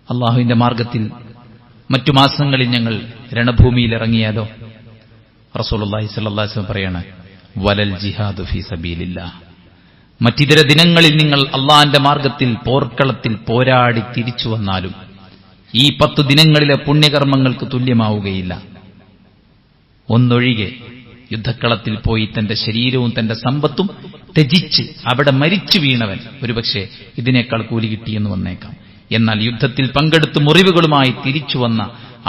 അള്ളാഹുവിന്റെ മാർഗത്തിൽ മറ്റു മാസങ്ങളിൽ ഞങ്ങൾ രണഭൂമിയിൽ ഇറങ്ങിയാലോ? റസൂലുള്ളാഹി സ്വല്ലല്ലാഹു അലൈഹി വസല്ലം പറയാണ്, വലൽ ജിഹാദു ഫീ സബീലില്ലാഹ്, മറ്റിതര ദിനങ്ങളിൽ നിങ്ങൾ അള്ളാഹിന്റെ മാർഗത്തിൽ പോർക്കളത്തിൽ പോരാടി തിരിച്ചു വന്നാലും ഈ 10 ദിനങ്ങളിലെ പുണ്യകർമ്മങ്ങൾക്ക് തുല്യമാവുകയില്ല. ഒന്നൊഴികെ യുദ്ധക്കളത്തിൽ പോയി തന്റെ ശരീരവും തന്റെ സമ്പത്തും ത്യജിച്ച് അവിടെ മരിച്ചു വീണവൻ ഒരുപക്ഷെ ഇതിനേക്കാൾ കൂലി കിട്ടിയെന്ന് വന്നേക്കാം. എന്നാൽ യുദ്ധത്തിൽ പങ്കെടുത്ത് മുറിവുകളുമായി തിരിച്ചു വന്ന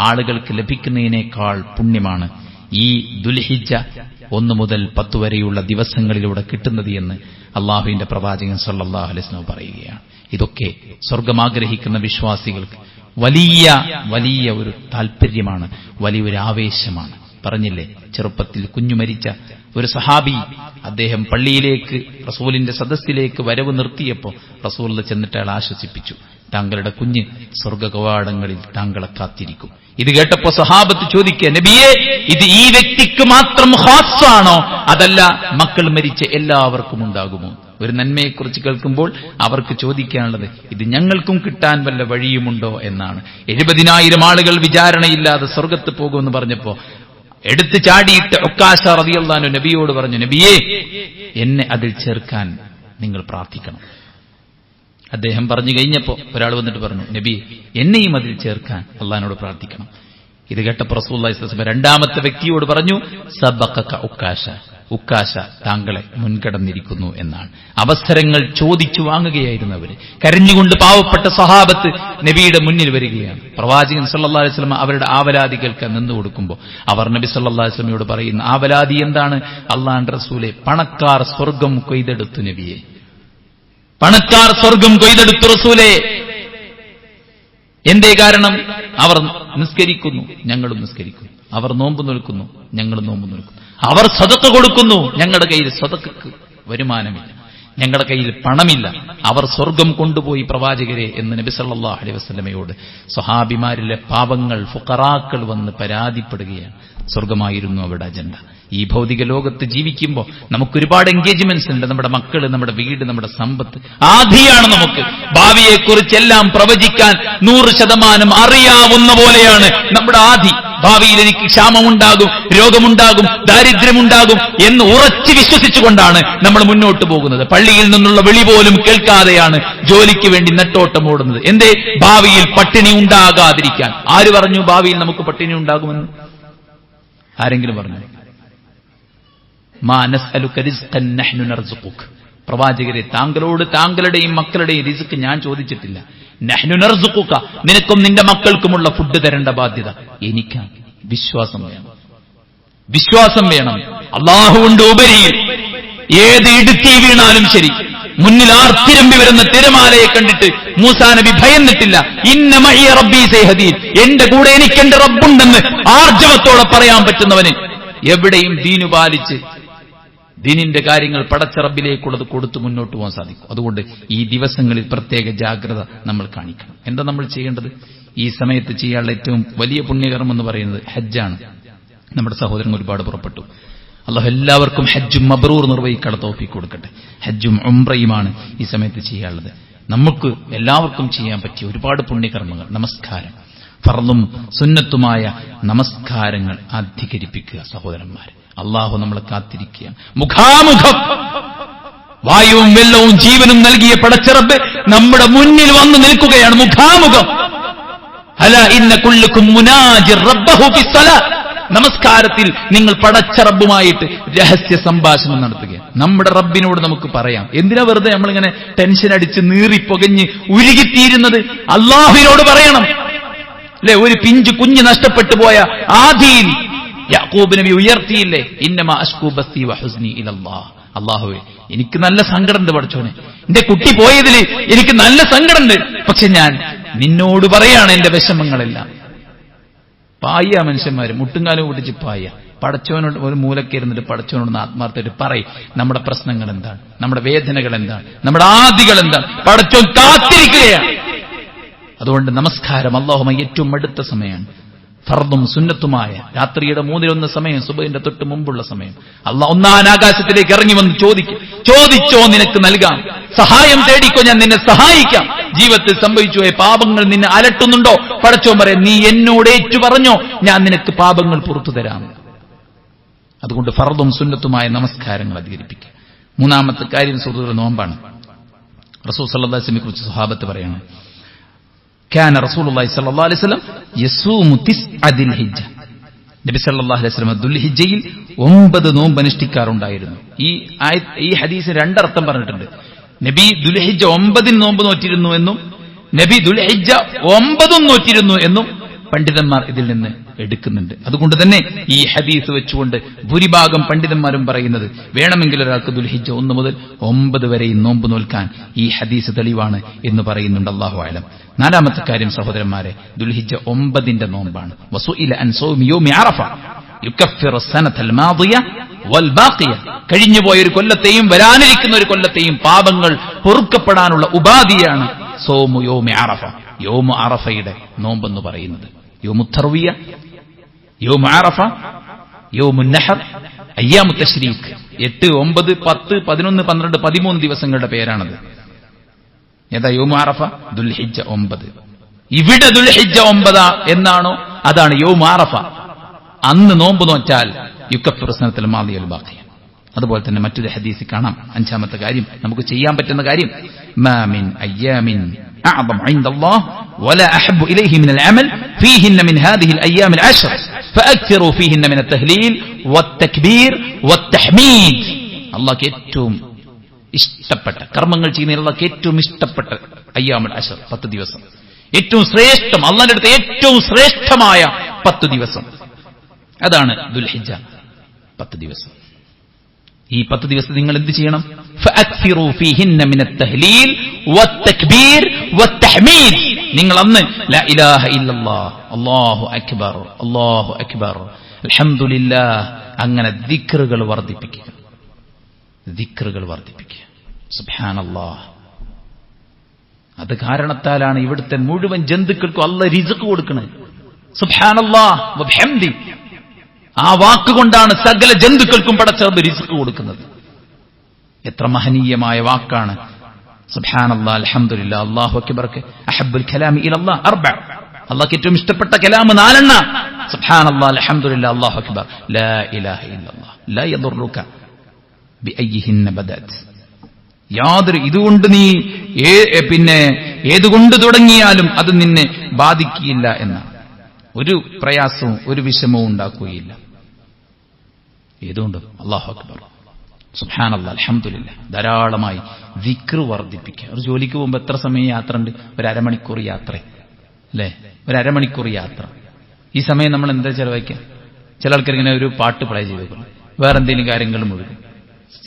ആളുകൾക്ക് ലഭിക്കുന്നതിനേക്കാൾ പുണ്യമാണ് ഈ ദുൽഹിജ്ജ 1 മുതൽ 10 വരെയുള്ള ദിവസങ്ങളിലൂടെ കിട്ടുന്നത് എന്ന് അള്ളാഹുവിന്റെ പ്രവാചകൻ സല്ലല്ലാഹു അലൈഹി വസല്ലം പറയുകയാണ്. ഇതൊക്കെ സ്വർഗമാഗ്രഹിക്കുന്ന വിശ്വാസികൾക്ക് വലിയ വലിയ ഒരു താല്പര്യമാണ്, വലിയൊരു ആവേശമാണ്. പറഞ്ഞില്ലേ, ചെറുപ്പത്തിൽ കുഞ്ഞു മരിച്ച ഒരു സഹാബി, അദ്ദേഹം പള്ളിയിലേക്ക് റസൂലിന്റെ സദസ്സിലേക്ക് വരവ് നിർത്തിയപ്പോൾ റസൂൽ ചെന്നിട്ട് അയാൾ ആശ്വസിപ്പിച്ചു, താങ്കളുടെ കുഞ്ഞ് സ്വർഗകവാടങ്ങളിൽ താങ്കളെ കാത്തിരിക്കും. ഇത് കേട്ടപ്പോ സഹാബത്ത് ചോദിക്കുക, നബിയേ, ഇത് ഈ വ്യക്തിക്ക് മാത്രം ഖാസ്സാണോ, അതല്ല മക്കൾ മരിച്ച എല്ലാവർക്കും ഉണ്ടാകുമോ? ഒരു നന്മയെക്കുറിച്ച് കേൾക്കുമ്പോൾ അവർക്ക് ചോദിക്കാനുള്ളത് ഇത് ഞങ്ങൾക്കും കിട്ടാൻ വല്ല വഴിയുമുണ്ടോ എന്നാണ്. 70,000 ആളുകൾ വിചാരണയില്ലാതെ സ്വർഗത്ത് പോകുമെന്ന് പറഞ്ഞപ്പോ എടുത്തു ചാടിയിട്ട് ഉക്കാശ റളിയല്ലാഹു അൻഹു നബിയോട് പറഞ്ഞു, നബിയേ, എന്നെ അതിൽ ചേർക്കാൻ നിങ്ങൾ പ്രാർത്ഥിക്കണം. അദ്ദേഹം പറഞ്ഞു കഴിഞ്ഞപ്പോ ഒരാൾ വന്നിട്ട് പറഞ്ഞു, നബി, എന്നെയും അതിൽ ചേർക്കാൻ അള്ളാഹിനോട് പ്രാർത്ഥിക്കണം. ഇത് കേട്ടപ്പോൾ റസൂലുള്ളാഹി സ്വല്ലല്ലാഹു അലൈഹി വസല്ലം രണ്ടാമത്തെ വ്യക്തിയോട് പറഞ്ഞു, സബഖക ഉക്കാശ, ഉക്കാശ താങ്കളെ മുൻകടന്നിരിക്കുന്നു എന്നാണ്. അവസരങ്ങൾ ചോദിച്ചു വാങ്ങുകയായിരുന്നു അവര്. കരഞ്ഞുകൊണ്ട് പാവപ്പെട്ട സഹാബത്ത് നബിയുടെ മുന്നിൽ വരികയാണ്. പ്രവാചകൻ സല്ലല്ലാഹു അലൈഹി വസല്ലം അവരുടെ ആവലാതി കേൾക്കാൻ നിന്നു കൊടുക്കുമ്പോൾ അവർ നബി സല്ലല്ലാഹു അലൈഹി വസല്ലമയോട് പറയുന്ന ആവലാതി എന്താണ്? അള്ളാഹുവിന്റെ റസൂലെ, പണക്കാർ സ്വർഗം കൊയ്തെടുത്തു നബിയെ, പണക്കാർ സ്വർഗം കൊയ്തെടുത്തു റസൂലേ. എന്തേ കാരണം? അവർ നിസ്കരിക്കുന്നു, ഞങ്ങളും നിസ്കരിക്കുന്നു. അവർ നോമ്പ് നിൽക്കുന്നു, ഞങ്ങളും നോമ്പ് നിൽക്കുന്നു. അവർ സദഖ കൊടുക്കുന്നു, ഞങ്ങളുടെ കയ്യിൽ സദഖക്ക് വരുമാനമില്ല, ഞങ്ങളുടെ കയ്യിൽ പണമില്ല. അവർ സ്വർഗം കൊണ്ടുപോയി പ്രവാചകരെ എന്ന് നബി സല്ലല്ലാഹു അലൈഹി വസല്ലമയോട് സ്വഹാബിമാരിലെ പാവങ്ങൾ, ഫുഖറാക്കൾ വന്ന് പരാതിപ്പെടുകയാണ്. സ്വർഗമായിരുന്നു അവരുടെ അജണ്ട. ഈ ഭൗതിക ലോകത്ത് ജീവിക്കുമ്പോൾ നമുക്കൊരുപാട് എൻഗേജ്മെന്റ്സ് ഉണ്ട്. നമ്മുടെ മക്കള്, നമ്മുടെ വീട്, നമ്മുടെ സമ്പത്ത് ആധിയാണ്. നമുക്ക് ഭാവിയെക്കുറിച്ചെല്ലാം പ്രവചിക്കാൻ 100% അറിയാവുന്ന പോലെയാണ് നമ്മുടെ ആധി. ഭാവിയിൽ എനിക്ക് ക്ഷാമമുണ്ടാകും, രോഗമുണ്ടാകും, ദാരിദ്ര്യമുണ്ടാകും എന്ന് ഉറച്ചു വിശ്വസിച്ചുകൊണ്ടാണ് നമ്മൾ മുന്നോട്ട് പോകുന്നത്. പള്ളിയിൽ നിന്നുള്ള വിളി പോലും കേൾക്കാതെയാണ് ജോലിക്ക് വേണ്ടി നെട്ടോട്ടം ഓടുന്നത്. എന്തേ? ഭാവിയിൽ പട്ടിണി ഉണ്ടാകാതിരിക്കാൻ. ആര് പറഞ്ഞു ഭാവിയിൽ നമുക്ക് പട്ടിണി ഉണ്ടാകുമെന്ന്? ആരെങ്കിലും പറഞ്ഞു? മാ നസ്അലുക റിസ്ഖൻ നഹ്നു നർസുഖുക, പ്രവാചകരെ, താങ്കളോട് താങ്കളുടെയും മക്കളുടെയും റിസ്ക് ഞാൻ ചോദിച്ചിട്ടില്ല. നഹ്നു നർസുഖുക, നിനക്കും നിന്റെ മക്കൾക്കുമുള്ള ഫുഡ് തരേണ്ട ബാധ്യത എനിക്കാണ്. വിശ്വാസം വേണം, വിശ്വാസം വേണം. അല്ലാഹുവിന്റെ ഉപരിയിൽ ഏത് ഇടുത്തി വീണാലും ശരി, മുന്നിൽ ആർത്തിരമ്പി വരുന്ന തിരമാലയെ കണ്ടിട്ട് മൂസാ നബി ഭയന്നിട്ടില്ല. ഇന്ന മഇയ റബ്ബി സയഹദീൻ, എന്റെ കൂടെ എനിക്ക് എന്റെ റബ്ബുണ്ടെന്ന് ആർജവത്തോടെ പറയാൻ പറ്റുന്നവന് എവിടെയും ദീനു പാലിച്ച് ദീനിന്റെ കാര്യങ്ങൾ പടച്ച റബ്ബിലേക്കുള്ളത് കൊടുത്തു മുന്നോട്ട് പോകാൻ സാധിക്കും. അതുകൊണ്ട് ഈ ദിവസങ്ങളിൽ പ്രത്യേക ജാഗ്രത നമ്മൾ കാണിക്കണം. എന്താ നമ്മൾ ചെയ്യേണ്ടത്? ഈ സമയത്ത് ചെയ്യാനുള്ള ഏറ്റവും വലിയ പുണ്യകർമ്മം എന്ന് പറയുന്നത് ഹജ്ജാണ്. നമ്മുടെ സഹോദരങ്ങൾ ഒരുപാട് പുറപ്പെട്ടു. അല്ലാഹു എല്ലാവർക്കും ഹജ്ജും മബ്രൂർ നിർവഹിക്കാനുള്ള തൗഫീഖ് കൊടുക്കട്ടെ. ഹജ്ജും ഉംറയുമാണ് ഈ സമയത്ത് ചെയ്യാനുള്ളത്. നമുക്ക് എല്ലാവർക്കും ചെയ്യാൻ പറ്റിയ ഒരുപാട് പുണ്യകർമ്മങ്ങൾ, നമസ്കാരം, ഫർളും സുന്നത്തുമായ നമസ്കാരങ്ങൾ അധികരിപ്പിക്കുക. സഹോദരന്മാരെ, അള്ളാഹു നമ്മളെ കാത്തിരിക്കുകയാണ്. മുഖാമുഖം വായുവും വെള്ളവും ജീവനും നൽകിയ പടച്ചറബ് നമ്മുടെ മുന്നിൽ വന്നു നിൽക്കുകയാണ്. മുഖാമുഖം. അലാ ഇന്ന കുല്ലുക്കും മുനാജിർ റബ്ബഹു ഫിസ്സലാ, നമസ്കാരത്തിൽ നിങ്ങൾ പടച്ചറബുമായിട്ട് രഹസ്യ സംഭാഷണം നടത്തുകയാണ്. നമ്മുടെ റബ്ബിനോട് നമുക്ക് പറയാം. എന്തിനാ വെറുതെ നമ്മളിങ്ങനെ ടെൻഷൻ അടിച്ച് നീറി പൊകഞ്ഞ് ഉരുകിത്തീരുന്നത്? അള്ളാഹുവിനോട് പറയണം. അല്ലെ, ഒരു പിഞ്ചു കുഞ്ഞ് നഷ്ടപ്പെട്ടു പോയ ആദിയിൽ യാക്കൂബ് നബി ഉയർത്തിയില്ലേ, ഇന്നമാ അശ്കൂ ബസ്തി വഹുസ്നി ഇലല്ലാഹ്, അള്ളാഹുവേ, എനിക്ക് നല്ല സങ്കടമുണ്ട് പഠിച്ചോനെ, എന്റെ കുട്ടി പോയതിൽ എനിക്ക് നല്ല സങ്കടമുണ്ട്, പക്ഷെ ഞാൻ നിന്നോട് പറയാണ് എന്റെ വിഷമങ്ങളെല്ലാം. പായ മനുഷ്യന്മാര് മുട്ടുംകാലം പിടിച്ച് പായ. പടച്ചവനോട് ഒരു മൂലക്കിരുന്നിട്ട് പടച്ചവനോട് ആത്മാർത്ഥമായിട്ട് പറയും, നമ്മുടെ പ്രശ്നങ്ങൾ എന്താണ്, നമ്മുടെ വേദനകൾ എന്താണ്, നമ്മുടെ ആദികൾ എന്താണ്. പടച്ചവൻ കാത്തിരിക്കുകയാണ്. അതുകൊണ്ട് നമസ്കാരം അല്ലാഹുമായി ഏറ്റവും അടുത്ത സമയമാണ്. ഫർദും സുന്നത്തുമായ രാത്രിയുടെ 1/3 സമയം, സുബഹിന്റെ തൊട്ട് മുമ്പുള്ള സമയം. അല്ലാഹ് ഒന്നാം ആകാശത്തിലേക്ക് ഇറങ്ങി വന്ന് ചോദിച്ചോ നിനക്ക് നൽകാം, സഹായം തേടിക്കോ ഞാൻ നിന്നെ സഹായിക്കാം. ജീവിതത്തിൽ സംഭവിച്ചുപോയ പാപങ്ങൾ നിന്നെ അലട്ടുന്നുണ്ടോ? പടച്ചോൻ പറയാം, നീ എന്നോട് ഏറ്റു പറഞ്ഞോ, ഞാൻ നിനക്ക് പാപങ്ങൾ പുറത്തു തരാം. അതുകൊണ്ട് ഫർദും സുന്നത്തുമായ നമസ്കാരങ്ങൾ അധികരിപ്പിക്കുക. 3-ാമത്തെ കാര്യം സുഹൃത്തുക്കളെ നോമ്പാണ്. റസൂൽ സല്ലല്ലാഹു അലൈഹി വസല്ലമയെ കുറിച്ച് സ്വഹാബത്ത് പറയാണ്, കാന റസൂലുള്ളാഹി സ്വല്ലല്ലാഹു അലൈഹി വസല്ലം യസൂമു തിസ്അ ദിൽഹിജ്ജ. നബി സല്ലല്ലാഹു അലൈഹി വസല്ലം ദുൽഹിജ്ജയിൽ 9 നോമ്പ് അനുഷ്ഠിക്കാറുണ്ടായിരുന്നു. ഈ ഹദീസിന് 2 അർത്ഥം പറഞ്ഞിട്ടുണ്ട്. നബി ദുൽഹിജ്ജ 9 നോമ്പ് നോറ്റിരുന്നു എന്നും നബി ദുൽഹിജ്ജ 9 നോറ്റിരുന്നു എന്നും പണ്ഡിതന്മാർ ഇതിൽ നിന്ന് എടുക്കുന്നുണ്ട്. അതുകൊണ്ട് തന്നെ ഈ ഹദീസ് വെച്ചുകൊണ്ട് ഭൂരിഭാഗം പണ്ഡിതന്മാരും പറയുന്നത്, വേണമെങ്കിൽ ഒരാൾക്ക് ദുൽഹിജ്ജ 1 മുതൽ 9 വരെയും നോമ്പ് നോൽക്കാൻ ഈ ഹദീസ് തെളിവാണ് എന്ന് പറയുന്നുണ്ട്. അല്ലാഹു അഅലം. 4-ാമത്തെ കാര്യം സഹോദരന്മാരെ, ദുൽഹിജ്ജ 9ന്റെ നോമ്പാണ്. വസുഇല അൻ സൗമി യൗമി അറഫ യുകഫിറു സനതൽ മാദിയ വൽ ബാഖിയ. കഴിഞ്ഞുപോയ ഒരു കൊല്ലത്തെയും വരാനിരിക്കുന്ന ഒരു കൊല്ലത്തെയും പാപങ്ങൾ പൊറുക്കപ്പെടാനുള്ള ഉപാധിയാണ് സൗമു യൗമി അറഫ, യൗമു അറഫയുടെ നോമ്പെന്ന് പറയുന്നത്. യൗമു തർവിയ, യൗമു അറഫ, യൗമു നഹർ, അയ്യാമു തശ്രീഖ്. 8, 9, 10, 11, 12, 13 ദിവസങ്ങളുടെ പേരാണത്. ഏതാ യൗമു അറഫ? ദുൽഹിജ്ജ 9. ഇവിടെ ദുൽഹിജ്ജ 9 എന്നാണോ അതാണ് യൗമു അറഫ. അന്ന് നോമ്പ് നോറ്റാൽ യുകഫിറു സനതൽ മാദിയ വൽ ബാഖിയ. അതുപോലെ തന്നെ മറ്റൊരു ഹദീസിൽ കാണാം. 5-ാമത്തെ കാര്യം, നമുക്ക് ചെയ്യാൻ പറ്റുന്ന കാര്യം, മാ മിൻ അയ്യാമിൻ അഅ്ദം ഇൻദല്ലാഹ് വലാ അഹബ്ബു ഇലൈഹി മിനൽ അമൽ ഫീഹിന്ന മിൻ ഹാദിഹിൽ അയ്യാമിൽ 10 ഫഅക്തിറു ഫീഹിന്ന മിനത് തഹ്ലീൽ വത്തക്ബീർ വത്തഹ്മീദ്. അല്ലാഹുവിന് ഏറ്റവും ഇഷ്ടപ്പെട്ട കർമ്മങ്ങൾ ചെയ്യുന്നതിൽ അല്ലാഹുവിന് ഏറ്റവും ഇഷ്ടപ്പെട്ട അയ്യാമുൽ 10, 10 ദിവസം. ഏറ്റവും ശ്രേഷ്ഠം, അല്ലാഹുവിന്റെ അടുത്ത് ഏറ്റവും ശ്രേഷ്ഠമായ 10 ദിവസം അതാണ് ദുൽഹിജ്ജ 10 ദിവസം. ഈ 10 ദിവസം നിങ്ങൾ എന്ത് ചെയ്യണം? ഫഅക്തിറു ഫീഹിന്ന മിനത് തഹ്ലീൽ വത്തക്ബീർ വത്തഹ്മീദ്. നിങ്ങൾ അന്ന് ലാ ഇലാഹ ഇല്ലല്ലാഹ്, അല്ലാഹു അക്ബർ, അല്ലാഹു അക്ബർ, അൽഹംദുലില്ലാഹ്, അങ്ങനെ ദിക്റുകൾ വർദ്ധിപ്പിക്കുക. ദിക്റുകൾ വർദ്ധിപ്പിക്കുക. സുബ്ഹാനല്ലാഹ്. അത് കാരണത്താലാണ് ഇവിടുത്തെ മുഴുവൻ ജന്തുക്കൾക്കും അല്ലാഹ് റിസ്ക് കൊടുക്കുന്നത്. സുബ്ഹാനല്ലാഹ് വബിഹംദി. ആ വാക്കുകൊണ്ടാണ് സകല ജന്തുക്കൾക്കും പടച്ചറബ് റിസ്ക് കൊടുക്കുന്നത്. എത്ര മഹനീയമായ വാക്കാണ് സുബ്ഹാനല്ലാഹ്, അൽഹംദുലില്ലാഹ്, അല്ലാഹു അക്ബർ. അഹബ്ബുൽ കലാമി ഇലല്ലാഹ് 4. അല്ലാഹുവിന് ഏറ്റവും ഇഷ്ടപ്പെട്ട കലാം 4. സുബ്ഹാനല്ലാഹ്, അൽഹംദുലില്ലാഹ്, അല്ലാഹു അക്ബർ, ലാ ഇലാഹ ഇല്ലല്ലാഹ്, ലാ യദുറുക ബിഅയ്യിഹിന്ന ബദഅത്. യാതൊരു ഇതുകൊണ്ട് നീ ഏതുകൊണ്ട് തുടങ്ങിയാലും അത് നിന്നെ ബാധിക്കുകയില്ല എന്ന ഒരു പ്രയാസവും ഒരു വിഷമവും ഉണ്ടാക്കുകയില്ല. ഏതുകൊണ്ട്? അല്ലാഹു അക്ബർ, സുബ്ഹാനല്ലാഹ്, അൽഹംദുലില്ലാഹ്. ധാരാളമായി ദിക്ർ വർദ്ധിപ്പിക്കുക. ഒരു ജോലിക്ക് പോകുമ്പോൾ എത്ര സമയം യാത്ര ഉണ്ട്? ഒരു അരമണിക്കൂർ യാത്ര അല്ലേ? ഒരു അരമണിക്കൂർ യാത്ര. ഈ സമയം നമ്മൾ എന്താ ചെലവഴിക്കുക? ചില ആൾക്കാർ ഇങ്ങനെ ഒരു പാട്ട് പ്ലേ ചെയ്തേക്കുന്നു, വേറെ എന്തെങ്കിലും കാര്യങ്ങളും മുഴുവൻ.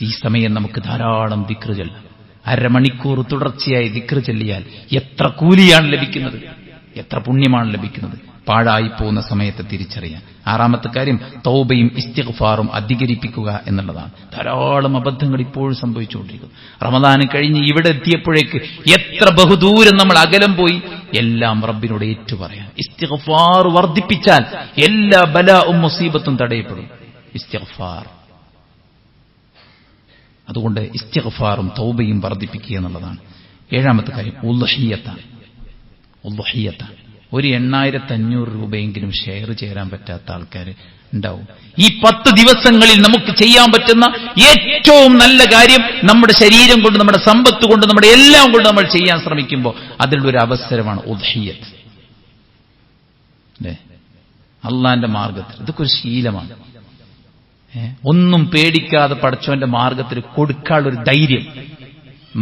ഈ സമയം നമുക്ക് ധാരാളം ദിക്ർ ചൊല്ലാം. അരമണിക്കൂർ തുടർച്ചയായി ദിക്ർ ചൊല്ലിയാൽ എത്ര കൂലിയാണ് ലഭിക്കുന്നത്, എത്ര പുണ്യമാണ് ലഭിക്കുന്നത്. പാഴായി പോകുന്ന സമയത്ത് തിരിച്ചറിയാൻ. 6-ാമത്തെ കാര്യം, തൗബയും ഇസ്തിഗ്ഫാറും അധികരിപ്പിക്കുക എന്നുള്ളതാണ്. ധാരാളം അബദ്ധങ്ങൾ ഇപ്പോഴും സംഭവിച്ചുകൊണ്ടിരിക്കുന്നു. റമദാൻ കഴിഞ്ഞ് ഇവിടെ എത്തിയപ്പോഴേക്ക് എത്ര ബഹുദൂരം നമ്മൾ അകലം പോയി. എല്ലാം റബ്ബിനോട് ഏറ്റുപറയാൻ. ഇസ്തിഗ്ഫാർ വർദ്ധിപ്പിച്ചാൽ എല്ലാ ബലാഉം മുസീബത്തും തടയപ്പെടും. ഇസ്തിഗ്ഫാർ. അതുകൊണ്ട് ഇസ്തിഗ്ഫാറും തൗബയും വർദ്ധിപ്പിക്കുക എന്നുള്ളതാണ്. 7-ാമത്തെ കാര്യം ഉളുഹിയ്യത്താണ്. ഉളുഹിയ്യത്താണ്. ഒരു 8,500 രൂപയെങ്കിലും ഷെയർ ചേരാൻ പറ്റാത്ത ആൾക്കാർ ഉണ്ടാവും. ഈ 10 ദിവസങ്ങളിൽ നമുക്ക് ചെയ്യാൻ പറ്റുന്ന ഏറ്റവും നല്ല കാര്യം, നമ്മുടെ ശരീരം കൊണ്ട്, നമ്മുടെ സമ്പത്ത് കൊണ്ട്, നമ്മുടെ എല്ലാം കൊണ്ട് നമ്മൾ ചെയ്യാൻ ശ്രമിക്കുമ്പോൾ അതിലുള്ള ഒരു അവസരമാണ് ഉദ്ഹിയ്യത്ത്. അല്ലേ? അള്ളാന്റെ മാർഗത്തിൽ ഇതൊക്കെ ഒരു ശീലമാണ്. ഒന്നും പേടിക്കാതെ പടച്ചവന്റെ മാർഗത്തിൽ കൊടുക്കാനുള്ളൊരു ധൈര്യം.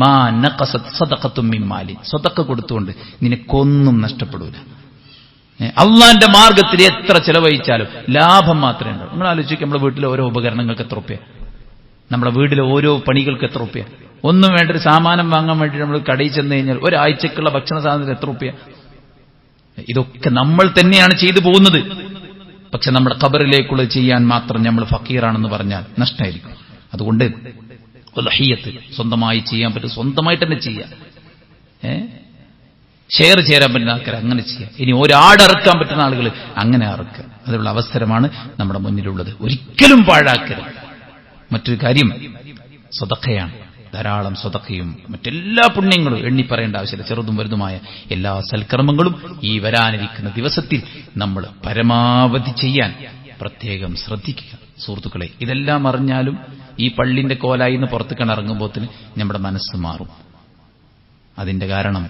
മാ നഖസത് സദഖത്തും മിൻ മാലി. സദഖ കൊടുത്തുകൊണ്ട് നിനക്കൊന്നും നഷ്ടപ്പെടൂല. അള്ളാന്റെ മാർഗത്തിൽ എത്ര ചെലവഴിച്ചാലും ലാഭം മാത്രമേ ഉണ്ടാവും. നിങ്ങൾ ആലോചിക്കുക, നമ്മുടെ വീട്ടിലെ ഓരോ ഉപകരണങ്ങൾക്ക് എത്ര റുപ്യ, നമ്മുടെ വീട്ടിലെ ഓരോ പണികൾക്ക് എത്ര റുപ്യ. ഒന്നും വേണ്ട, ഒരു സാമാനം വാങ്ങാൻ വേണ്ടി നമ്മൾ കടയിൽ ചെന്ന് കഴിഞ്ഞാൽ ഒരാഴ്ചക്കുള്ള ഭക്ഷണ സാധനത്തിന് എത്ര റുപ്യ. ഇതൊക്കെ നമ്മൾ തന്നെയാണ് ചെയ്തു പോകുന്നത്. പക്ഷെ നമ്മുടെ ഖബറിലേക്കുള്ളത് ചെയ്യാൻ മാത്രം നമ്മൾ ഫക്കീറാണെന്ന് പറഞ്ഞാൽ നഷ്ടമായിരിക്കും. അതുകൊണ്ട് ഉദ്ഹിയ്യത്ത് സ്വന്തമായി ചെയ്യാൻ പറ്റും, സ്വന്തമായിട്ട് തന്നെ ചെയ്യാം. ഷെയർ ചേരാൻ പറ്റുന്ന ആൾക്കാർ അങ്ങനെ ചെയ്യാം. ഇനി ഒരാടറുക്കാൻ പറ്റുന്ന ആളുകൾ അങ്ങനെ അറുക്കുക. അതിനുള്ള അവസരമാണ് നമ്മുടെ മുന്നിലുള്ളത്. ഒരിക്കലും പാഴാക്കരുത്. മറ്റൊരു കാര്യം സ്വതക്കയാണ്. ധാരാളം സ്വതക്കയും മറ്റെല്ലാ പുണ്യങ്ങളും എണ്ണി പറയേണ്ട ആവശ്യമില്ല. ചെറുതും വലുതുമായ എല്ലാ സൽക്കർമ്മങ്ങളും ഈ വരാനിരിക്കുന്ന ദിവസത്തിൽ നമ്മൾ പരമാവധി ചെയ്യാൻ പ്രത്യേകം ശ്രദ്ധിക്കുക. സുഹൃത്തുക്കളെ, ഇതെല്ലാം അറിഞ്ഞാലും ഈ പള്ളിന്റെ കോലായി നിന്ന് പുറത്തേക്കാണ് ഇറങ്ങുമ്പോത്തിന് നമ്മുടെ മനസ്സ് മാറും. അതിന്റെ കാരണം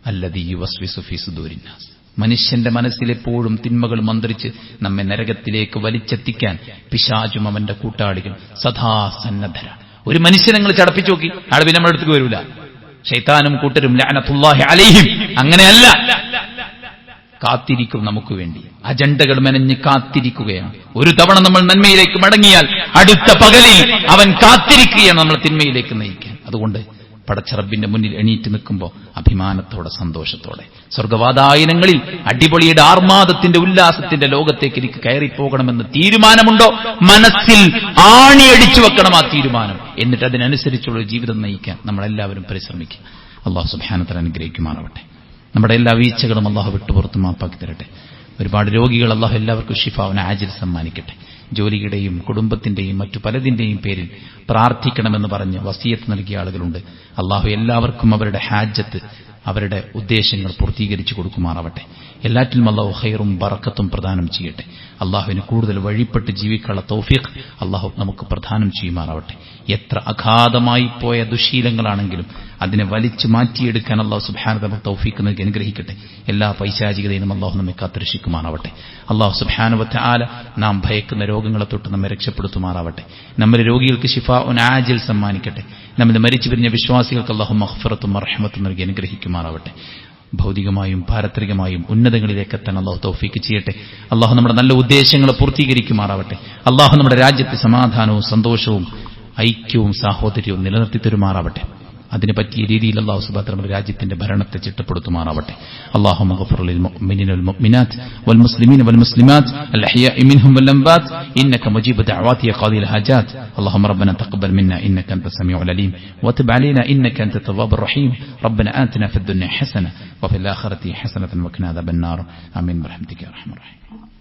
അല്ലദീ യുവസ്വിസു ഫീ സുദൂരിന്നാസ്, മനുഷ്യന്റെ മനസ്സിലെപ്പോഴും തിന്മകൾ മന്ത്രിച്ച് നമ്മെ നരകത്തിലേക്ക് വലിച്ചെത്തിക്കാൻ പിശാചും അവന്റെ കൂട്ടാളികൾ സദാ സന്നദ്ധരാണ്. ഒരു മനുഷ്യനെ നിങ്ങൾ ചടപ്പിച്ചു നോക്കി, ആള് പിന്നെ നമ്മുടെ അടുത്തേക്ക് വരൂല. ശൈത്താനും കൂട്ടരും ലഅനത്തുല്ലാഹി അലൈഹിം അങ്ങനെയല്ല, കാത്തിരിക്കും നമുക്ക് വേണ്ടി. അജണ്ടകൾ മെനഞ്ഞ് കാത്തിരിക്കുകയാണ്. ഒരു തവണ നമ്മൾ നന്മയിലേക്ക് മടങ്ങിയാൽ അടുത്ത പകലിൽ അവൻ കാത്തിരിക്കുകയാണ് നമ്മൾ തിന്മയിലേക്ക് നയിക്കാൻ. അതുകൊണ്ട് പടച്ചറബിന്റെ മുന്നിൽ എണീറ്റ് നിൽക്കുമ്പോൾ അഭിമാനത്തോടെ സന്തോഷത്തോടെ സ്വർഗവാതായനങ്ങളിൽ അടിപൊളിയുടെ ആർമാദത്തിന്റെ ഉല്ലാസത്തിന്റെ ലോകത്തേക്ക് എനിക്ക് കയറിപ്പോകണമെന്ന് തീരുമാനമുണ്ടോ, മനസ്സിൽ ആണിയടിച്ചു വെക്കണം ആ തീരുമാനം. എന്നിട്ട് അതിനനുസരിച്ചുള്ള ജീവിതം നയിക്കാൻ നമ്മളെല്ലാവരും പരിശ്രമിക്കുക. അല്ലാഹു സുബ്ഹാനഹു വ തആല അനുഗ്രഹിക്കുമാറാവട്ടെ. നമ്മുടെ എല്ലാ വീഴ്ചകളും അല്ലാഹു വിട്ടുപുറത്ത് മാപ്പാക്കി തരട്ടെ. ഒരുപാട് രോഗികൾ അല്ലാഹു എല്ലാവർക്കും ശിഫാവിനെ ആജിൽ സമ്മാനിക്കട്ടെ. ജോലിയുടെയും കുടുംബത്തിന്റെയും മറ്റു പലതിന്റെയും പേരിൽ പ്രാർത്ഥിക്കണമെന്ന് പറഞ്ഞ് വസിയത്ത് നൽകിയ ആളുകളുണ്ട്. അല്ലാഹു എല്ലാവർക്കും അവരുടെ ഹാജത്ത്, അവരുടെ ഉദ്ദേശങ്ങൾ പൂർത്തീകരിച്ചു കൊടുക്കുമാറാവട്ടെ. എല്ലാറ്റിലും അല്ലാഹു ഖൈറും ബറക്കത്തും പ്രദാനം ചെയ്യട്ടെ. അല്ലാഹുവിന് കൂടുതൽ വഴിപ്പെട്ട് ജീവിക്കാനുള്ള തൗഫീഖ് അല്ലാഹു നമുക്ക് പ്രദാനം ചെയ്യുമാറാവട്ടെ. എത്ര അഗാധമായി പോയ ദുശീലങ്ങളാണെങ്കിലും അതിനെ വലിച്ചു മാറ്റിയെടുക്കാൻ അല്ലാഹു സുബ്ഹാനഹു വ തആല തൗഫീഖ് നൽകി അനുഗ്രഹിക്കട്ടെ. എല്ലാ പൈശാചികതയും അല്ലാഹു നമ്മെ കാത്തുരക്ഷിക്കുമാറാവട്ടെ. അല്ലാഹു സുബ്ഹാനഹു വ തആല നാം ഭയക്കുന്ന രോഗങ്ങളെ തൊട്ട് നമ്മെ രക്ഷപ്പെടുത്തുമാറാവട്ടെ. നമ്മുടെ രോഗികൾക്ക് ശിഫാഉൻ ആജിൽ സമ്മാനിക്കട്ടെ. നമ്മുടെ മരിച്ചു പിരിഞ്ഞ വിശ്വാസികൾക്ക് അല്ലാഹു മഗ്ഫിറത്തും റഹ്മത്തും നൽകി അനുഗ്രഹിക്കുമാറാവട്ടെ. ഭൗതികമായും പാരത്രികമായും ഉന്നതങ്ങളിലേക്ക് എത്താൻ അല്ലാഹു തൗഫീഖ് ചെയ്യട്ടെ. അല്ലാഹു നമ്മുടെ നല്ല ഉദ്ദേശങ്ങളെ പൂർത്തീകരിക്കുമാറാവട്ടെ. അല്ലാഹു നമ്മുടെ രാജ്യത്ത് സമാധാനവും സന്തോഷവും ഐക്യവും സാഹോദര്യവും നിലനിർത്തി തരുമാറാവട്ടെ. അതിന് പറ്റിയ രീതിയിൽ അല്ലാഹു സുബ്ഹാനഹു വ തആല രാജ്യത്തിന്റെ ഭരണത്തെ ചിട്ടപ്പെടുത്തുമാറാവട്ടെ. അല്ലാഹുമ്മ ഗഫിർ ലിൽ മുഅ്മിനീന വൽ മുഅ്മിനാത്ത് വൽ മുസ്ലിമീന വൽ മുസ്ലിമാത്ത് അൽ അഹ്യാഇ മിൻഹും വൽ അംവാത് ഇന്നക മുജീബു ദഅവാതി യാ ഖാദിൽ ഹാജാത്. اللهم ربنا تقبل منا إنك أنت السميع العليم وتب علينا إنك أنت التواب الرحيم. ربنا آتنا في الدنيا حسنة وفي الآخرة حسنة وقنا عذاب النار. آمين برحمتك يا أرحم الراحمين.